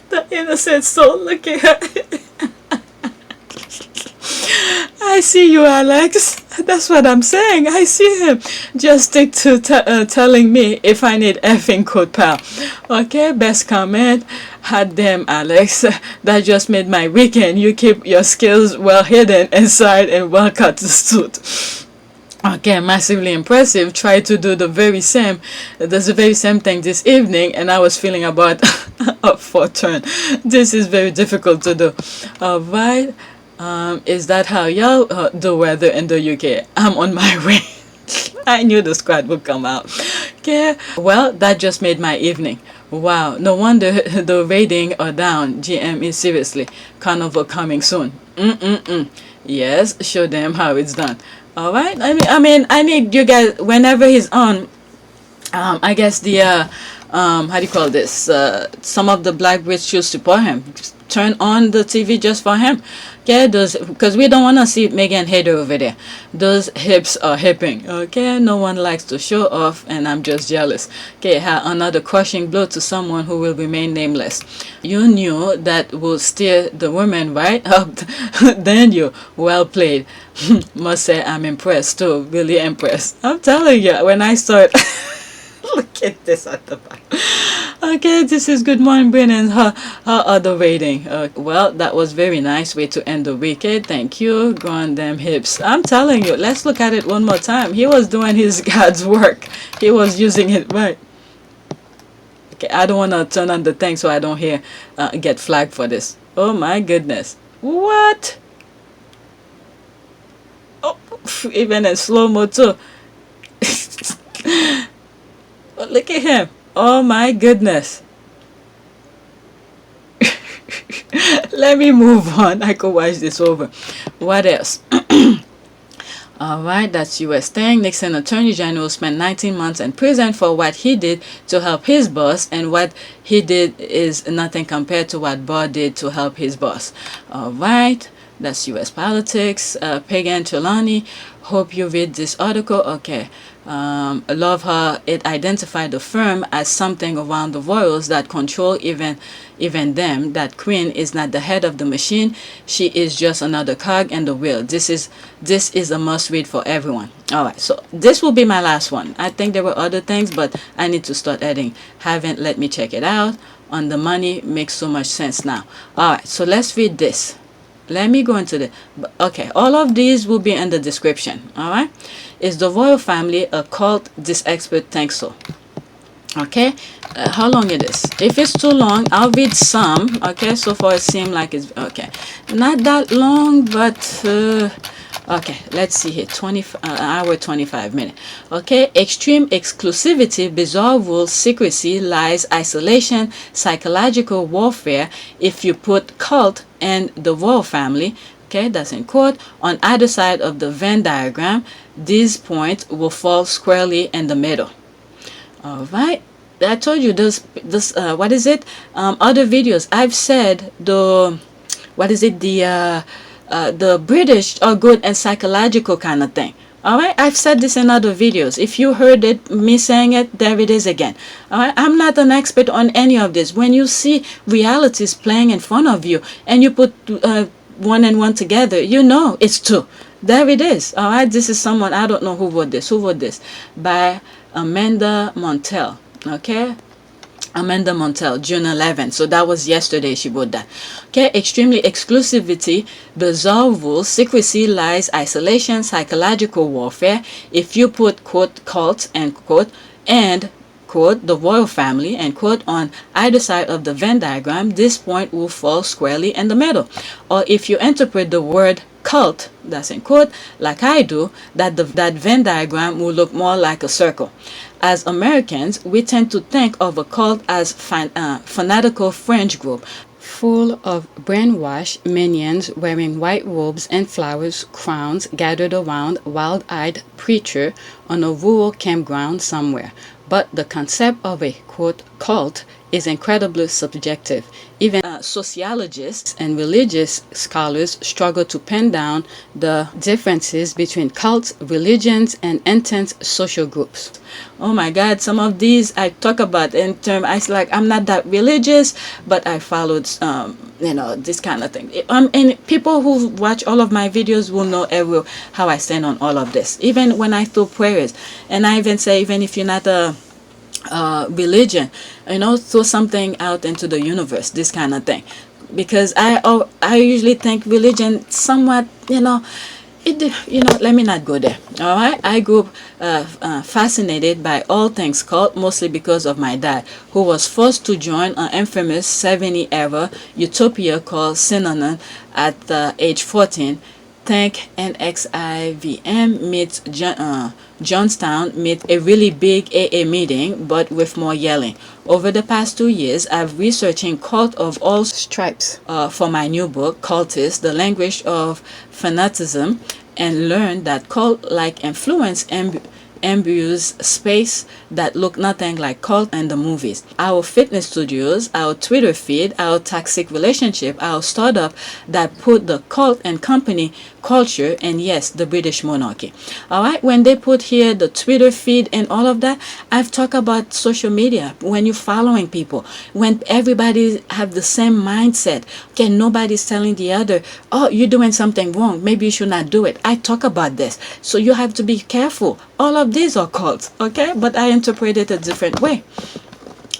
The innocent soul. Look at her. I see you, Alex. That's what I'm saying. I see him. Just stick to telling me if I need effing code, pal. Okay, best comment. Hot damn, Alex. That just made my weekend. You keep your skills well hidden inside and well cut to suit. Okay, massively impressive. Try to do the very same thing this evening, and I was feeling about up for a turn. This is very difficult to do. Alright. Is that how y'all do weather in the UK? I'm on my way. I knew the squad would come out. Okay, well, that just made my evening. Wow, no wonder the rating are down. GME, seriously. Carnival coming soon. Yes, show them how it's done. All right. I need you guys whenever he's on. I guess the how do you call this? Some of the black Brits should support him. Just turn on the TV just for him. Okay, those, because we don't want to see Meghan Hader over there. Those hips are hipping. Okay, no one likes to show off, and I'm just jealous. Okay, another crushing blow to someone who will remain nameless. You knew that will steer the women right up. Then you well played. Must say I'm impressed too. Really impressed. I'm telling you, when I saw it. Look at this at the back. Okay, this is Good Morning Britain and her other rating. Well, that was very nice way to end the weekend. Thank you. Go on them hips. I'm telling you, let's look at it one more time. He was doing his God's work. He was using it right. Okay, I don't want to turn on the thing so I don't get flagged for this. Oh my goodness. What? Oh, even in slow-mo too. Look at him. Oh my goodness. Let me move on. I could watch this over. What else? Alright, that's US thing. Nixon Attorney General spent 19 months in prison for what he did to help his boss, and what he did is nothing compared to what Barr did to help his boss. Alright, that's US politics. Pagan Trelawney, hope you read this article. Okay. Love how it identified the firm as something around the royals that control even them. That Queen is not the head of the machine. She is just another cog in the wheel. This is a must read for everyone. Alright, so this will be my last one. I think there were other things, but I need to start editing. Haven't let me check it out. On the money makes so much sense now. Alright, so let's read this. Let me go into the... Okay, all of these will be in the description. Alright? Is the royal family a cult? This expert thinks so. Okay? How long it is? If it's too long, I'll read some. Okay, so far it seems like it's... Okay. Not that long, but... okay, let's see here. 20 hour 25 minutes. Okay, extreme exclusivity, bizarre rules, secrecy, lies, isolation, psychological warfare. If you put cult and the royal family, okay, that's in quote, on either side of the Venn diagram, these points will fall squarely in the middle. All right, I told you this what is it? Other videos I've said the British are good and psychological kind of thing. Alright, I've said this in other videos. If you heard it, me saying it, there it is again. Alright, I'm not an expert on any of this. When you see realities playing in front of you and you put one and one together, you know it's two. There it is. Alright, this is someone, I don't know who wrote this. Who wrote this? By Amanda Montell. Okay. Amanda Montell, June 11. So that was yesterday she wrote that. Okay, extremely exclusivity, bizarre rules, secrecy, lies, isolation, psychological warfare. If you put quote cult and quote the royal family and quote on either side of the Venn diagram, this point will fall squarely in the middle. Or if you interpret the word cult, that's in quote, like I do, that Venn diagram will look more like a circle. As Americans, we tend to think of a cult as fanatical fringe group, full of brainwashed minions wearing white robes and flowers crowns gathered around wild-eyed preacher on a rural campground somewhere. But the concept of a quote cult is incredibly subjective. Even sociologists and religious scholars struggle to pin down the differences between cults, religions, and intense social groups. Oh my God, some of these I talk about in terms, I'm not that religious, but I followed, this kind of thing. And people who watch all of my videos will know how I stand on all of this. Even when I throw prayers, and I even say, even if you're not a religion, throw something out into the universe, this kind of thing, because I usually think religion somewhat, let me not go there. All right, I grew up fascinated by all things cult, mostly because of my dad, who was forced to join an infamous 70s era utopia called Synonym at age 14. think NXIVM meets Johnstown meet a really big AA meeting, but with more yelling. Over the past 2 years, I've researching cult of all stripes for my new book, Cultist, The Language of Fanatism, and learned that cult-like influence imbues space that look nothing like cult in the movies. Our fitness studios, our Twitter feed, our toxic relationship, our startup that put the cult and company culture, and yes, the British monarchy. Alright, when they put here the Twitter feed and all of that, I've talked about social media. When you're following people, when everybody have the same mindset, okay, nobody's telling the other, oh, you're doing something wrong, maybe you should not do it. I talk about this, so you have to be careful. All of these are cults, okay, but I interpret it a different way.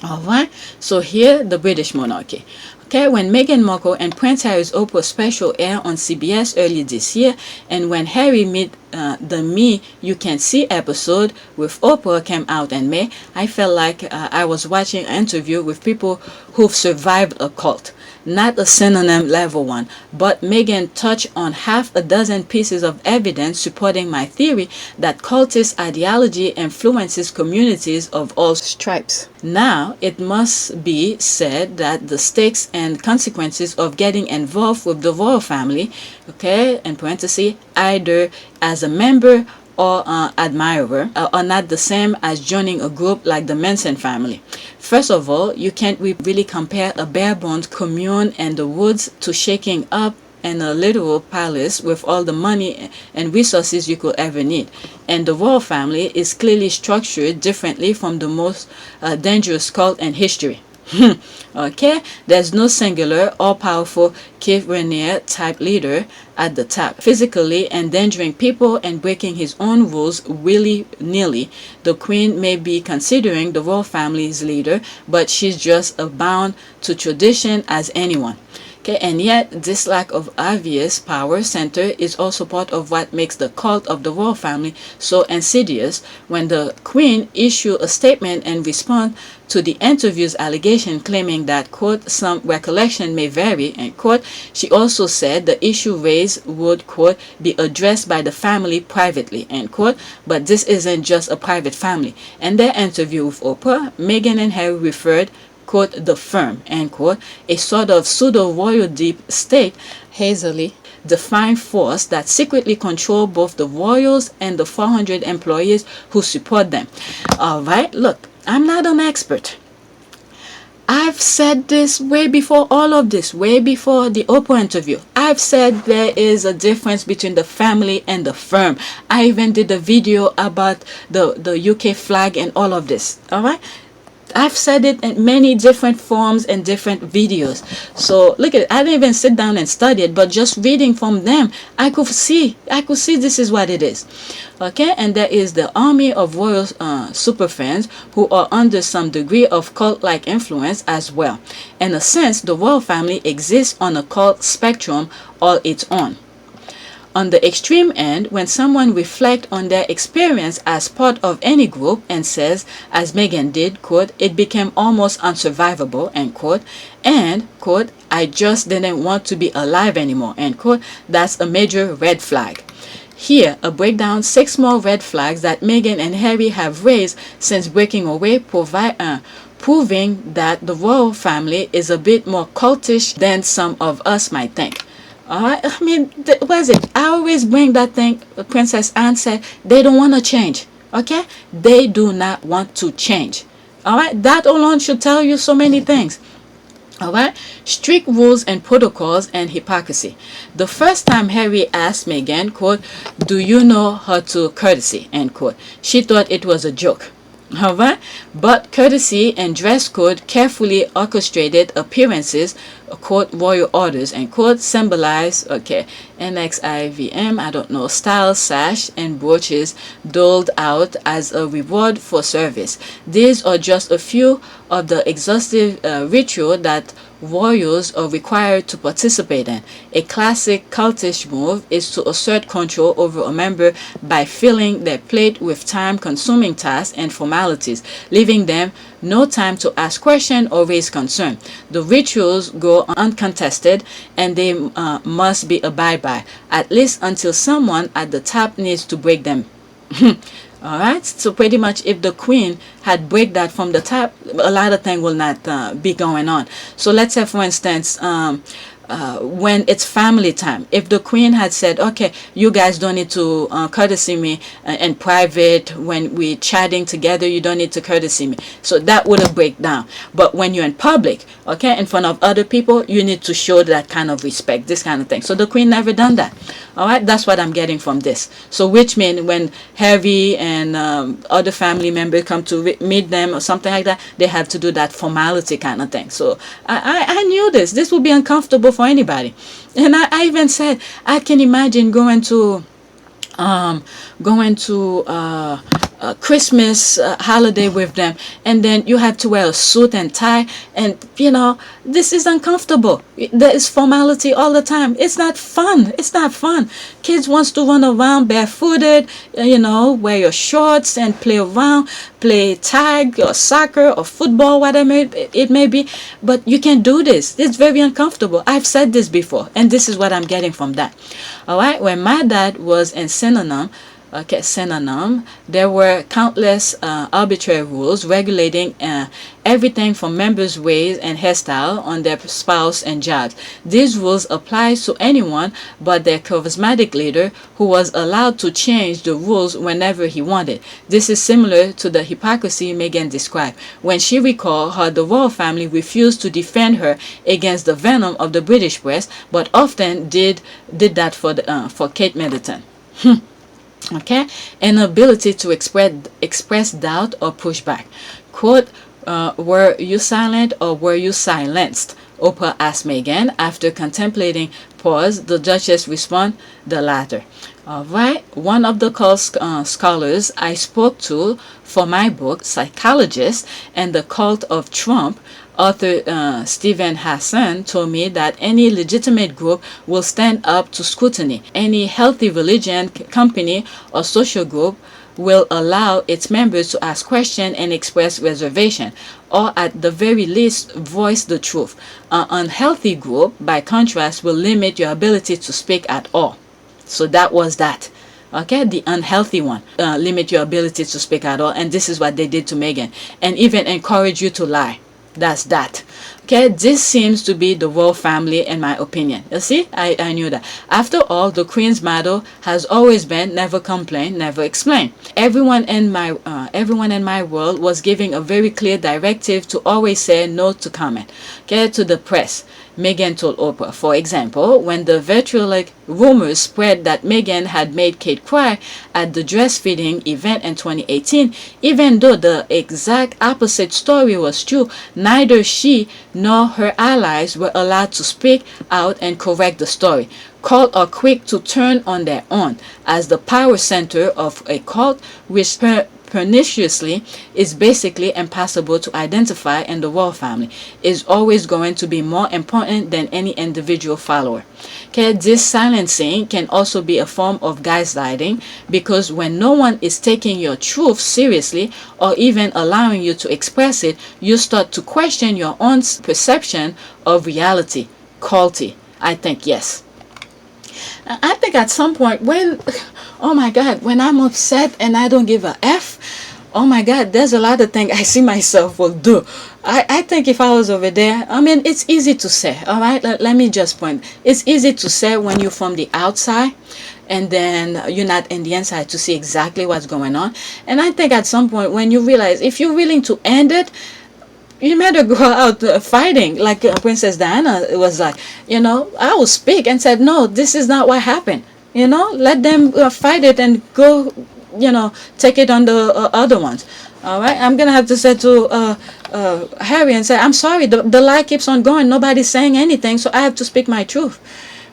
Alright, so here the British monarchy. Okay, when Meghan Markle and Prince Harry's Oprah special aired on CBS early this year, and when Harry met the Me You Can See episode with Oprah came out in May, I felt like I was watching an interview with people who've survived a cult. Not a synonym level one, but Meghan touched on half a dozen pieces of evidence supporting my theory that cultist ideology influences communities of all stripes. Now, it must be said that the stakes and consequences of getting involved with the royal family, okay, in parentheses, either as a member or admirer, are not the same as joining a group like the Manson family. First of all, you can't really compare a bare-bones commune in the woods to shaking up in a literal palace with all the money and resources you could ever need. And the royal family is clearly structured differently from the most dangerous cult in history. Okay, there's no singular all-powerful Keith Raniere type leader at the top, physically endangering people and breaking his own rules willy-nilly. The Queen may be considering the royal family's leader, but she's just as bound to tradition as anyone. Okay, and yet this lack of obvious power center is also part of what makes the cult of the royal family so insidious. When the Queen issued a statement in response to the interview's allegation claiming that, quote, some recollection may vary, end quote, she also said the issue raised would, quote, be addressed by the family privately, end quote, but this isn't just a private family. In their interview with Oprah, Meghan and Harry referred, quote, the firm, end quote, a sort of pseudo-royal deep state, hazily defined force that secretly control both the royals and the 400 employees who support them. Alright, look, I'm not an expert. I've said this way before all of this, way before the Oprah interview. I've said there is a difference between the family and the firm. I even did a video about the UK flag and all of this, alright? I've said it in many different forms and different videos. So look at it. I didn't even sit down and study it, but just reading from them, I could see this is what it is. Okay, and there is the army of royal superfans who are under some degree of cult-like influence as well. In a sense, the royal family exists on a cult spectrum all its own. On the extreme end, when someone reflects on their experience as part of any group and says, as Meghan did, quote, it became almost unsurvivable, end quote, and, quote, I just didn't want to be alive anymore, end quote, that's a major red flag. Here, a breakdown 6 more red flags that Meghan and Harry have raised since breaking away, proving that the royal family is a bit more cultish than some of us might think. Alright, I mean, what is it? I always bring that thing, Princess Anne said, they don't want to change. Okay? They do not want to change. Alright? That alone should tell you so many things. Alright? Strict rules and protocols and hypocrisy. The first time Harry asked Meghan, quote, do you know how to courtesy, end quote, she thought it was a joke. Alright, but courtesy and dress code carefully orchestrated appearances, quote, royal orders, and quote, symbolize, okay, NXIVM, I don't know, style, sash, and brooches doled out as a reward for service. These are just a few of the exhaustive ritual that royals are required to participate in. A classic cultish move is to assert control over a member by filling their plate with time-consuming tasks and formalities, leaving them no time to ask questions or raise concern. The rituals go uncontested and they must be abided by, at least until someone at the top needs to break them. All right, so pretty much if the queen had break that from the top, a lot of things will not be going on. So let's say, for instance, when it's family time, if the queen had said, okay, you guys don't need to courtesy me in private, when we're chatting together, you don't need to courtesy me, so that would have break down. But when you're in public, okay, in front of other people, you need to show that kind of respect, this kind of thing. So the queen never done that. All right, that's what I'm getting from this. So which means when Harry and other family members come to meet them or something like that, they have to do that formality kind of thing. So I knew this would be uncomfortable for anybody. And I even said I can imagine going to a Christmas holiday with them, and then you have to wear a suit and tie, and you know, this is uncomfortable. There is formality all the time. It's not fun. It's not fun. Kids wants to run around barefooted, you know, wear your shorts and play around, play tag or soccer or football, whatever it may be, but you can do this. It's very uncomfortable. I've said this before, and this is what I'm getting from that. All right, when my dad was in Synonym, there were countless arbitrary rules regulating everything from members' ways and hairstyle on their spouse and jobs. These rules applied to anyone but their charismatic leader, who was allowed to change the rules whenever he wanted. This is similar to the hypocrisy Meghan described when she recalled how the royal family refused to defend her against the venom of the British press, but often did that for Kate Middleton. Okay, inability to express doubt or pushback. Quote, were you silent or were you silenced? Oprah asked Meghan. After contemplating pause, the Duchess responded, the latter. All right, one of the scholars I spoke to for my book, Psychologist and the Cult of Trump, author Stephen Hassan, told me that any legitimate group will stand up to scrutiny. Any healthy religion, company, or social group will allow its members to ask questions and express reservation, or at the very least voice the truth. An unhealthy group, by contrast, will limit your ability to speak at all. So that was that. Okay, the unhealthy one, limit your ability to speak at all, and this is what they did to Meghan, and even encourage you to lie. That's that. Okay, this seems to be the royal family in my opinion. You see, I knew that. After all, the Queen's motto has always been never complain, never explain. Everyone in my world was giving a very clear directive to always say no to comment. Okay, to the press. Meghan told Oprah, for example, when the vitriolic rumors spread that Meghan had made Kate cry at the dress fitting event in 2018, even though the exact opposite story was true, neither she nor her allies were allowed to speak out and correct the story. Cults are quick to turn on their own, as the power center of a cult, which perniciously is basically impossible to identify in the royal family, is always going to be more important than any individual follower. Okay, this silencing can also be a form of gaslighting, because when no one is taking your truth seriously or even allowing you to express it, you start to question your own perception of reality. Culty, I think, yes. I think at some point when, oh my God, when I'm upset and I don't give a F, oh my God, there's a lot of things I see myself will do. I think if I was over there, I mean, it's easy to say, all right? Let me just point. It's easy to say when you're from the outside and then you're not in the inside to see exactly what's going on. And I think at some point when you realize if you're willing to end it, you better go out fighting. Like Princess Diana was like, you know, I will speak and said, no, this is not what happened. You know, let them fight it and go, you know, take it on the other ones. All right, I'm gonna have to say to Harry and say, I'm sorry, the lie keeps on going. Nobody's saying anything, so I have to speak my truth.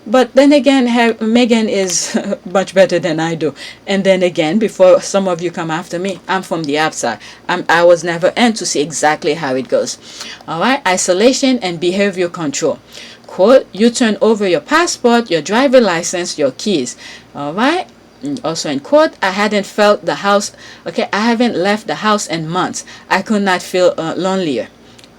But then again, Meghan is much better than I do. And then again, before some of you come after me, I'm from the outside. I was never in to see exactly how it goes. All right, isolation and behavior control. Quote, you turn over your passport, your driver license, your keys. All right. Also in quote, I hadn't felt the house. Okay, I haven't left the house in months. I could not feel lonelier.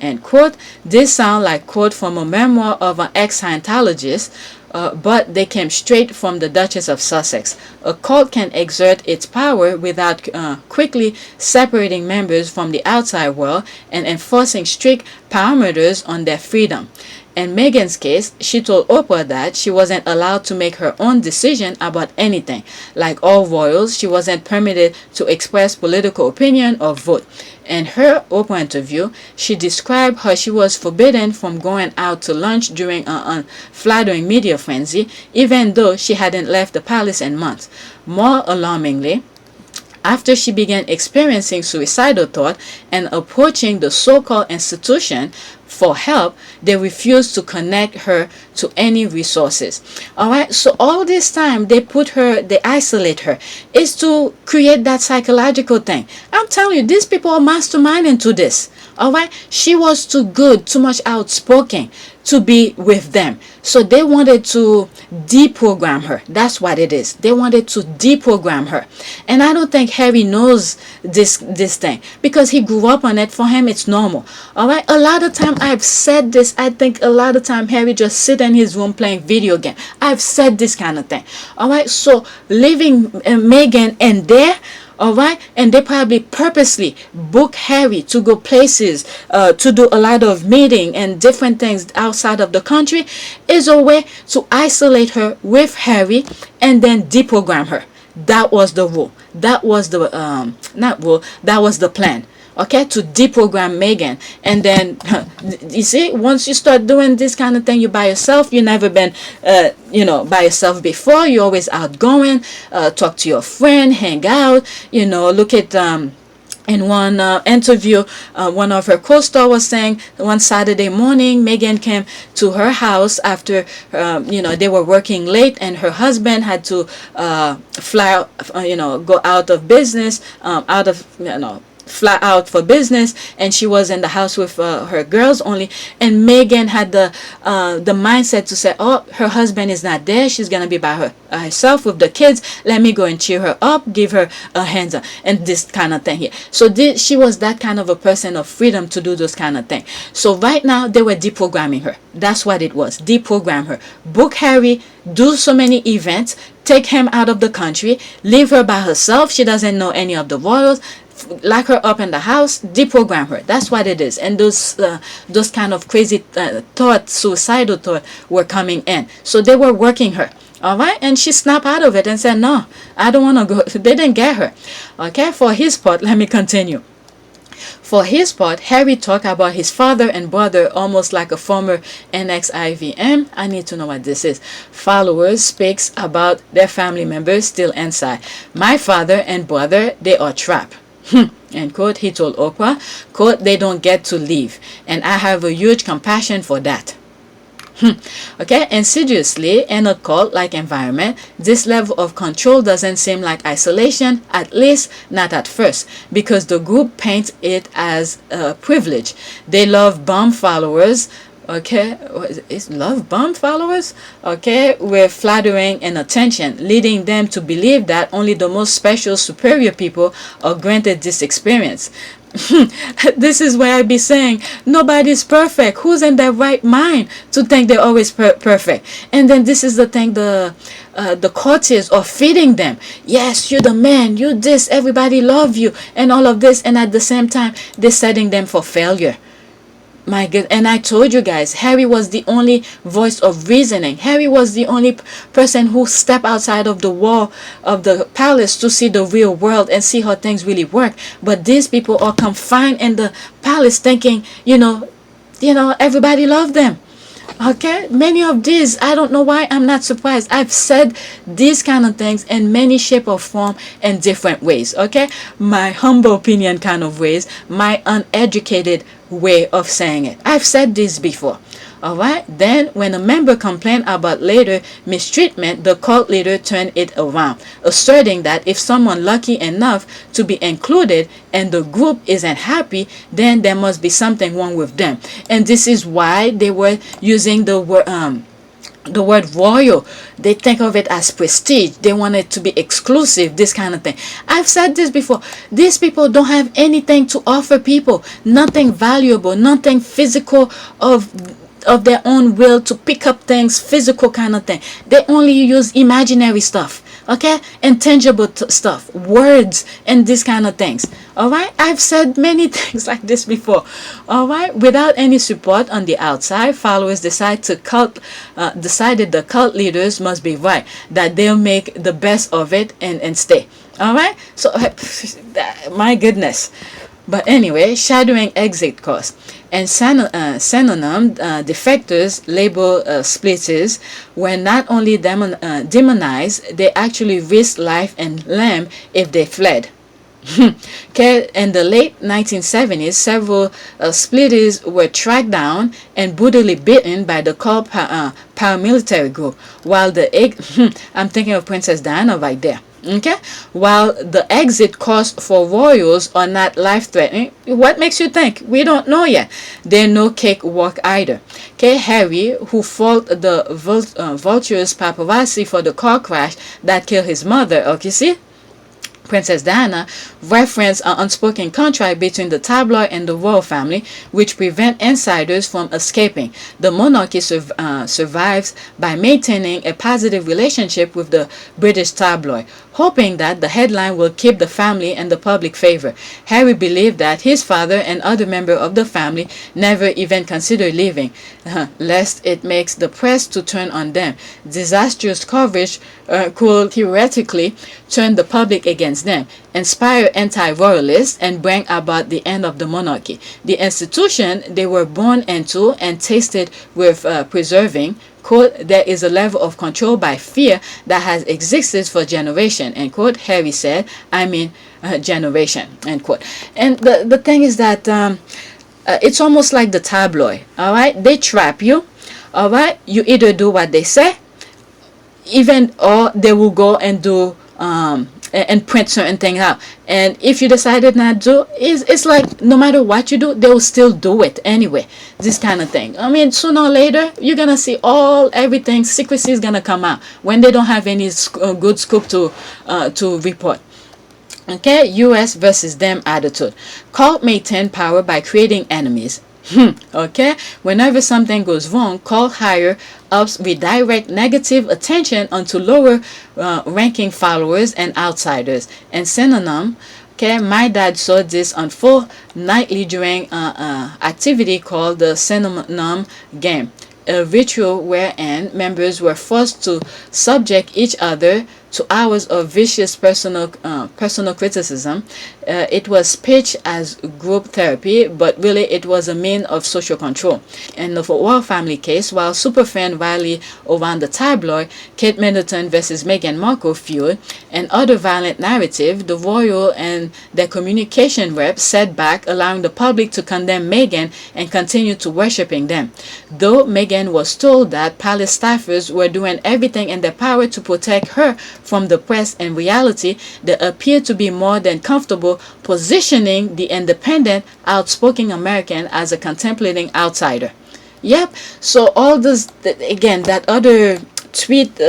End quote. This sound like quote from a memoir of an ex-Scientologist, but they came straight from the Duchess of Sussex. A cult can exert its power without quickly separating members from the outside world and enforcing strict parameters on their freedom. In Meghan's case, she told Oprah that she wasn't allowed to make her own decision about anything. Like all royals, she wasn't permitted to express political opinion or vote. In her Oprah interview, she described how she was forbidden from going out to lunch during an unflattering media frenzy, even though she hadn't left the palace in months. More alarmingly, after she began experiencing suicidal thought and approaching the so-called institution for help, they refused to connect her to any resources. All right, so all this time they isolate her, is to create that psychological thing. I'm telling you, these people are masterminding to this. All right, she was too good, too much outspoken to be with them, so they wanted to deprogram her. That's what it is. They wanted to deprogram her, and I don't think Harry knows this thing, because he grew up on it. For him, it's normal. All right, a lot of time I've said this. I think a lot of time Harry just sit in his room playing video game. I've said this kind of thing. All right, so leaving Meghan in there. All right, and they probably purposely book Harry to go places, to do a lot of meeting and different things outside of the country, is a way to isolate her with Harry and then deprogram her. That was the rule. That was the not rule. That was the plan. Okay, to deprogram Meghan. And then you see, once you start doing this kind of thing, you're by yourself. You've never been by yourself before. You're always outgoing, talk to your friend, hang out, look at in one interview, one of her co-stars was saying one Saturday morning, Meghan came to her house after, they were working late, and her husband had to fly, go out of business, fly out for business, and she was in the house with her girls only. And Meghan had the mindset to say, oh, her husband is not there, she's gonna be by herself with the kids, let me go and cheer her up, give her a hand up, and this kind of thing here. So she was that kind of a person of freedom to do those kind of things. So right now they were deprogramming her. That's what it was. Deprogram her, book Harry, do so many events, take him out of the country, leave her by herself, she doesn't know any of the royals, lock her up in the house, deprogram her. That's what it is. And those kind of crazy thoughts, suicidal thoughts, were coming in. So they were working her. All right, and she snapped out of it and said, no, I don't want to go. They didn't get her. Okay, for his part, let me continue. For his part, Harry talked about his father and brother almost like a former NXIVM. I need to know what this is. Followers speaks about their family members still inside. My father and brother, they are trapped. End quote. He told Oprah, quote, they don't get to leave, and I have a huge compassion for that. Okay, insidiously, in a cult-like environment, this level of control doesn't seem like isolation, at least not at first, because the group paints it as a privilege. They love bomb followers. Okay, it's love bomb followers, okay, with flattering and attention, leading them to believe that only the most special, superior people are granted this experience. This is where I be saying nobody's perfect. Who's in their right mind to think they're always perfect? And then this is the thing, the courtiers are feeding them. Yes, you're the man, you this, everybody love you, and all of this, and at the same time they're setting them for failure. My God, and I told you guys, Harry was the only voice of reasoning. Harry was the only person who stepped outside of the wall of the palace to see the real world and see how things really work. But these people are confined in the palace thinking, everybody loved them. Okay, many of these, I don't know why I'm not surprised. I've said these kind of things in many shape or form in different ways. Okay, my humble opinion kind of ways, my uneducated way of saying it. I've said this before. All right. Then, when a member complained about later mistreatment, the cult leader turned it around, asserting that if someone lucky enough to be included and the group isn't happy, then there must be something wrong with them. And this is why they were using the word royal. They think of it as prestige. They want it to be exclusive, this kind of thing. I've said this before. These people don't have anything to offer people, nothing valuable, nothing physical of their own will to pick up things, physical kind of thing. They only use imaginary stuff, okay, intangible stuff, words, and this kind of things. All right, I've said many things like this before. All right, without any support on the outside, followers decided the cult leaders must be right, that they'll make the best of it and stay. All right, so my goodness. But anyway, shadowing exit costs and synonym defectors, label splitters, were not only demonized, they actually risked life and limb if they fled. Okay, in the late 1970s, several splitters were tracked down and brutally beaten by the cult paramilitary group, while I'm thinking of Princess Diana right there. Okay, while the exit costs for royals are not life-threatening, what makes you think? We don't know yet. They're no cakewalk either. Okay, Harry, who fought the vultures paparazzi for the car crash that killed his mother. Okay, see? Princess Diana referenced an unspoken contract between the tabloid and the royal family, which prevent insiders from escaping. The monarchy survives by maintaining a positive relationship with the British tabloid, hoping that the headline will keep the family and the public favor. Harry believed that his father and other members of the family never even considered leaving, lest it makes the press to turn on them. Disastrous coverage could theoretically turn the public against them, inspire anti-royalists, and bring about the end of the monarchy. The institution they were born into and tasted with preserving, quote, there is a level of control by fear that has existed for generation, end quote. Harry said, I mean generation, end quote. And the thing is that it's almost like the tabloid, all right? They trap you, all right? You either do what they say, or they will go and do and print certain things out. And if you decided not to, it's like no matter what you do, they will still do it anyway. This kind of thing. I mean, sooner or later, you're gonna see everything. Secrecy is gonna come out when they don't have any good scoop to report. Okay, U.S. versus them attitude. Cult maintain power by creating enemies. Okay, whenever something goes wrong, cult higher ups redirect negative attention onto lower ranking followers and outsiders. And synonym, okay, my dad saw this unfold nightly during activity called the synonym game, a ritual wherein members were forced to subject each other to hours of vicious personal criticism. It was pitched as group therapy, but really it was a means of social control. In the royal family case, while superfan rally around the tabloid, Kate Middleton versus Meghan Markle feud, and other violent narrative, the royal and their communication reps set back, allowing the public to condemn Meghan and continue to worshipping them. Though Meghan was told that palace staffers were doing everything in their power to protect her from the press, in reality, they appear to be more than comfortable positioning the independent, outspoken American as a contemplating outsider. Yep. So all this, again, that other tweet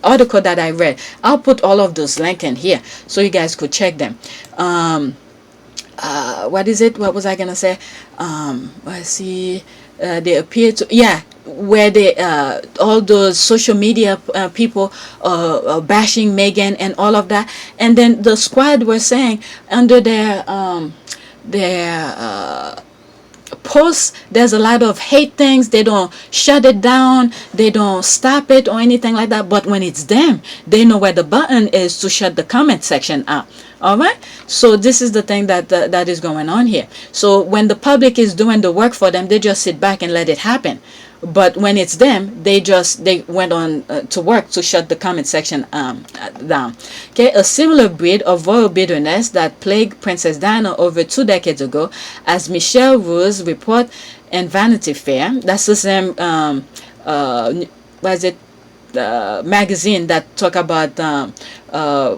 article that I read, I'll put all of those links in here so you guys could check them. What is it? What was I gonna say? Let's see. They appear to, yeah, where they all those social media people bashing Meghan and all of that, and then the squad were saying under their posts, there's a lot of hate things. They don't shut it down, they don't stop it or anything like that, but when it's them, they know where the button is to shut the comment section out. All right, so this is the thing that is going on here. So when the public is doing the work for them, they just sit back and let it happen. but when it's them, they went on to work to shut the comment section down. Okay, a similar breed of royal bitterness that plagued Princess Diana over 2 decades ago, as Michelle Wu's report in Vanity Fair. That's the same magazine that talk about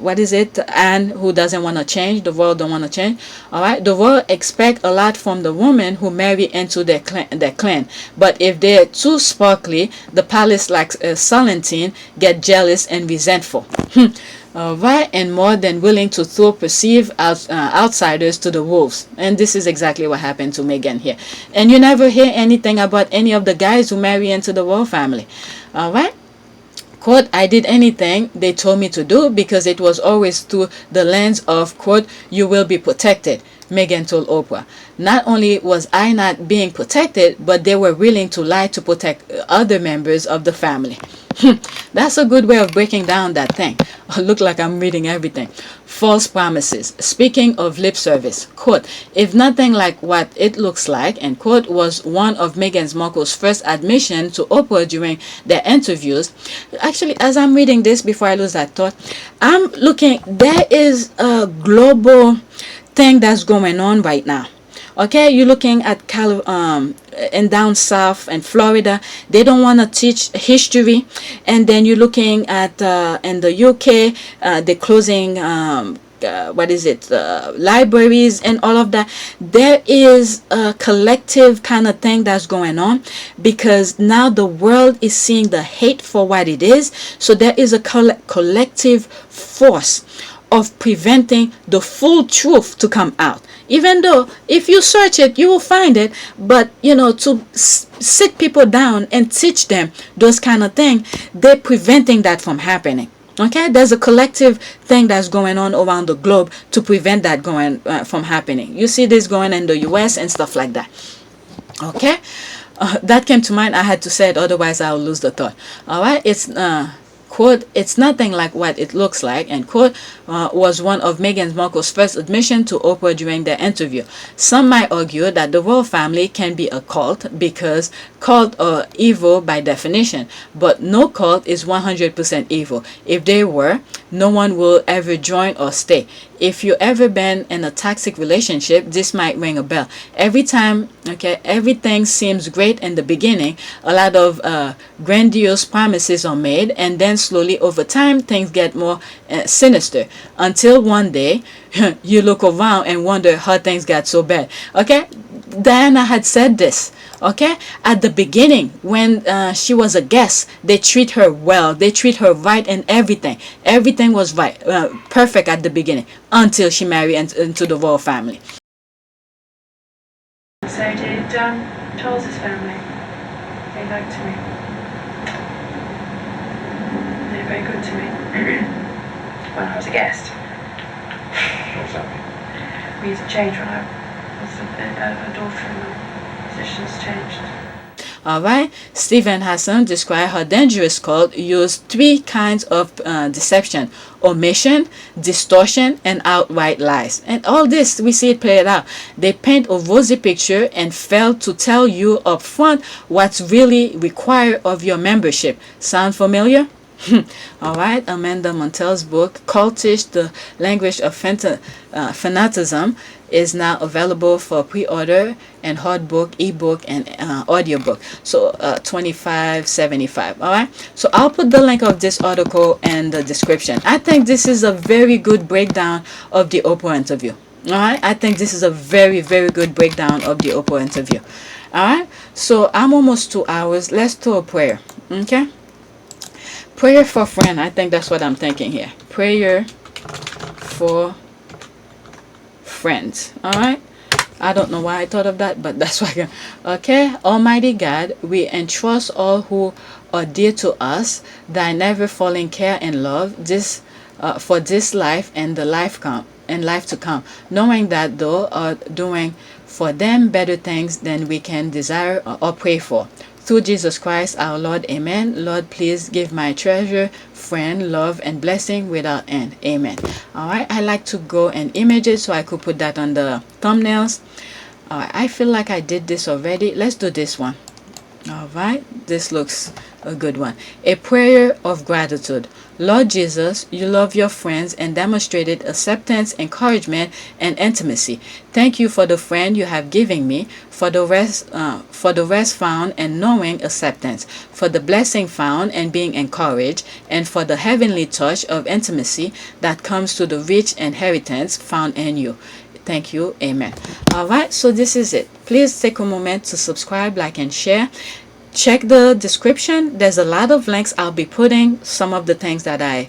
what is it, Anne, who doesn't want to change, the world don't want to change. All right, the world expect a lot from the women who marry into their clan, but if they're too sparkly, the palace like Salentine get jealous and resentful. All right, and more than willing to throw perceived outsiders to the wolves. And this is exactly what happened to Meghan here. And you never hear anything about any of the guys who marry into the royal family. All right. Quote, I did anything they told me to do because it was always through the lens of, quote, you will be protected, Meghan told Oprah. Not only was I not being protected, but they were willing to lie to protect other members of the family. That's a good way of breaking down that thing. Look like I'm reading everything. False promises. Speaking of lip service, quote, if nothing like what it looks like, end quote, was one of Meghan Markle's first admission to Oprah during their interviews. Actually, as I'm reading this, before I lose that thought, I'm looking, there is a global thing that's going on right now. Okay, you're looking at and down south and Florida, they don't want to teach history, and then you're looking at in the UK, they're closing libraries and all of that. There is a collective kind of thing that's going on, because now the world is seeing the hate for what it is. So there is a collective force of preventing the full truth to come out. Even though if you search it, you will find it. But, you know, to sit people down and teach them those kind of things, they're preventing that from happening. Okay, there's a collective thing that's going on around the globe to prevent that going from happening. You see this going in the US and stuff like that. Okay, that came to mind. I had to say it, otherwise I'll lose the thought. All right, it's quote, it's nothing like what it looks like, end quote, was one of Meghan Markle's first admission to Oprah during their interview. Some might argue that the royal family can be a cult, because cult are evil by definition, but no cult is 100% evil. If they were, no one will ever join or stay. If you ever been in a toxic relationship, this might ring a bell. Every time, okay, everything seems great in the beginning, a lot of grandiose promises are made, and then slowly over time things get more sinister, until one day you look around and wonder how things got so bad. Okay, Diana had said this. Okay, at the beginning, when she was a guest, they treat her well, they treat her right, and everything was right, perfect at the beginning, until she married into the royal family. So did Charles's family. They liked me. They were very good to me when I was a guest. What's that mean? We used to change when I was a daughter, and my positions changed. Alright, Stephen Hassan described how dangerous cult used 3 kinds of deception: omission, distortion, and outright lies. And all this, we see it played out. They paint a rosy picture and fail to tell you up front what's really required of your membership. Sound familiar? Alright, Amanda Montell's book, Cultish, The Language of Fanatism, is now available for pre-order and hardbook, ebook, and audiobook. So $25.75. Alright, so I'll put the link of this article in the description. I think this is a very good breakdown of the Oprah interview. Alright, I think this is a very, very good breakdown of the Oprah interview. Alright, so I'm almost 2 hours. Let's do a prayer. Okay, prayer for friend. I think that's what I'm thinking here. Prayer for friends. All right, I don't know why I thought of that, but that's why I can. Okay, Almighty God, we entrust all who are dear to us thy never falling care and love, this for this life and the life to come, knowing that thou art doing for them better things than we can desire or pray for. Through Jesus Christ our Lord, amen. Lord, please give my treasure, friend, love, and blessing without end. Amen. Alright, I like to go and image it so I could put that on the thumbnails. I feel like I did this already. Let's do this one. All right, this looks a good one. A prayer of gratitude. Lord Jesus, you love your friends and demonstrated acceptance, encouragement, and intimacy. Thank you for the friend you have given me, for the rest found and knowing acceptance, for the blessing found and being encouraged, and for the heavenly touch of intimacy that comes to the rich inheritance found in you. Thank you. Amen. All right, so this is it. Please take a moment to subscribe, like, and share. Check the description. There's a lot of links. I'll be putting some of the things that I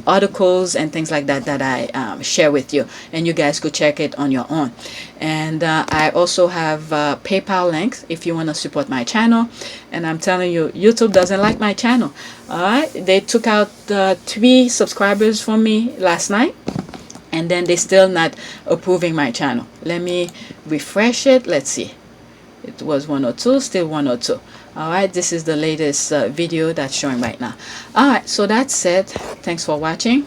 articles and things like that that I share with you, and you guys could check it on your own. And I also have PayPal links if you want to support my channel. And I'm telling you, YouTube doesn't like my channel. All right, they took out 3 subscribers from me last night, and then they're still not approving my channel. Let me refresh it. Let's see. It was 102, still 102. All right, this is the latest video that's showing right now. All right, so that's it. Thanks for watching.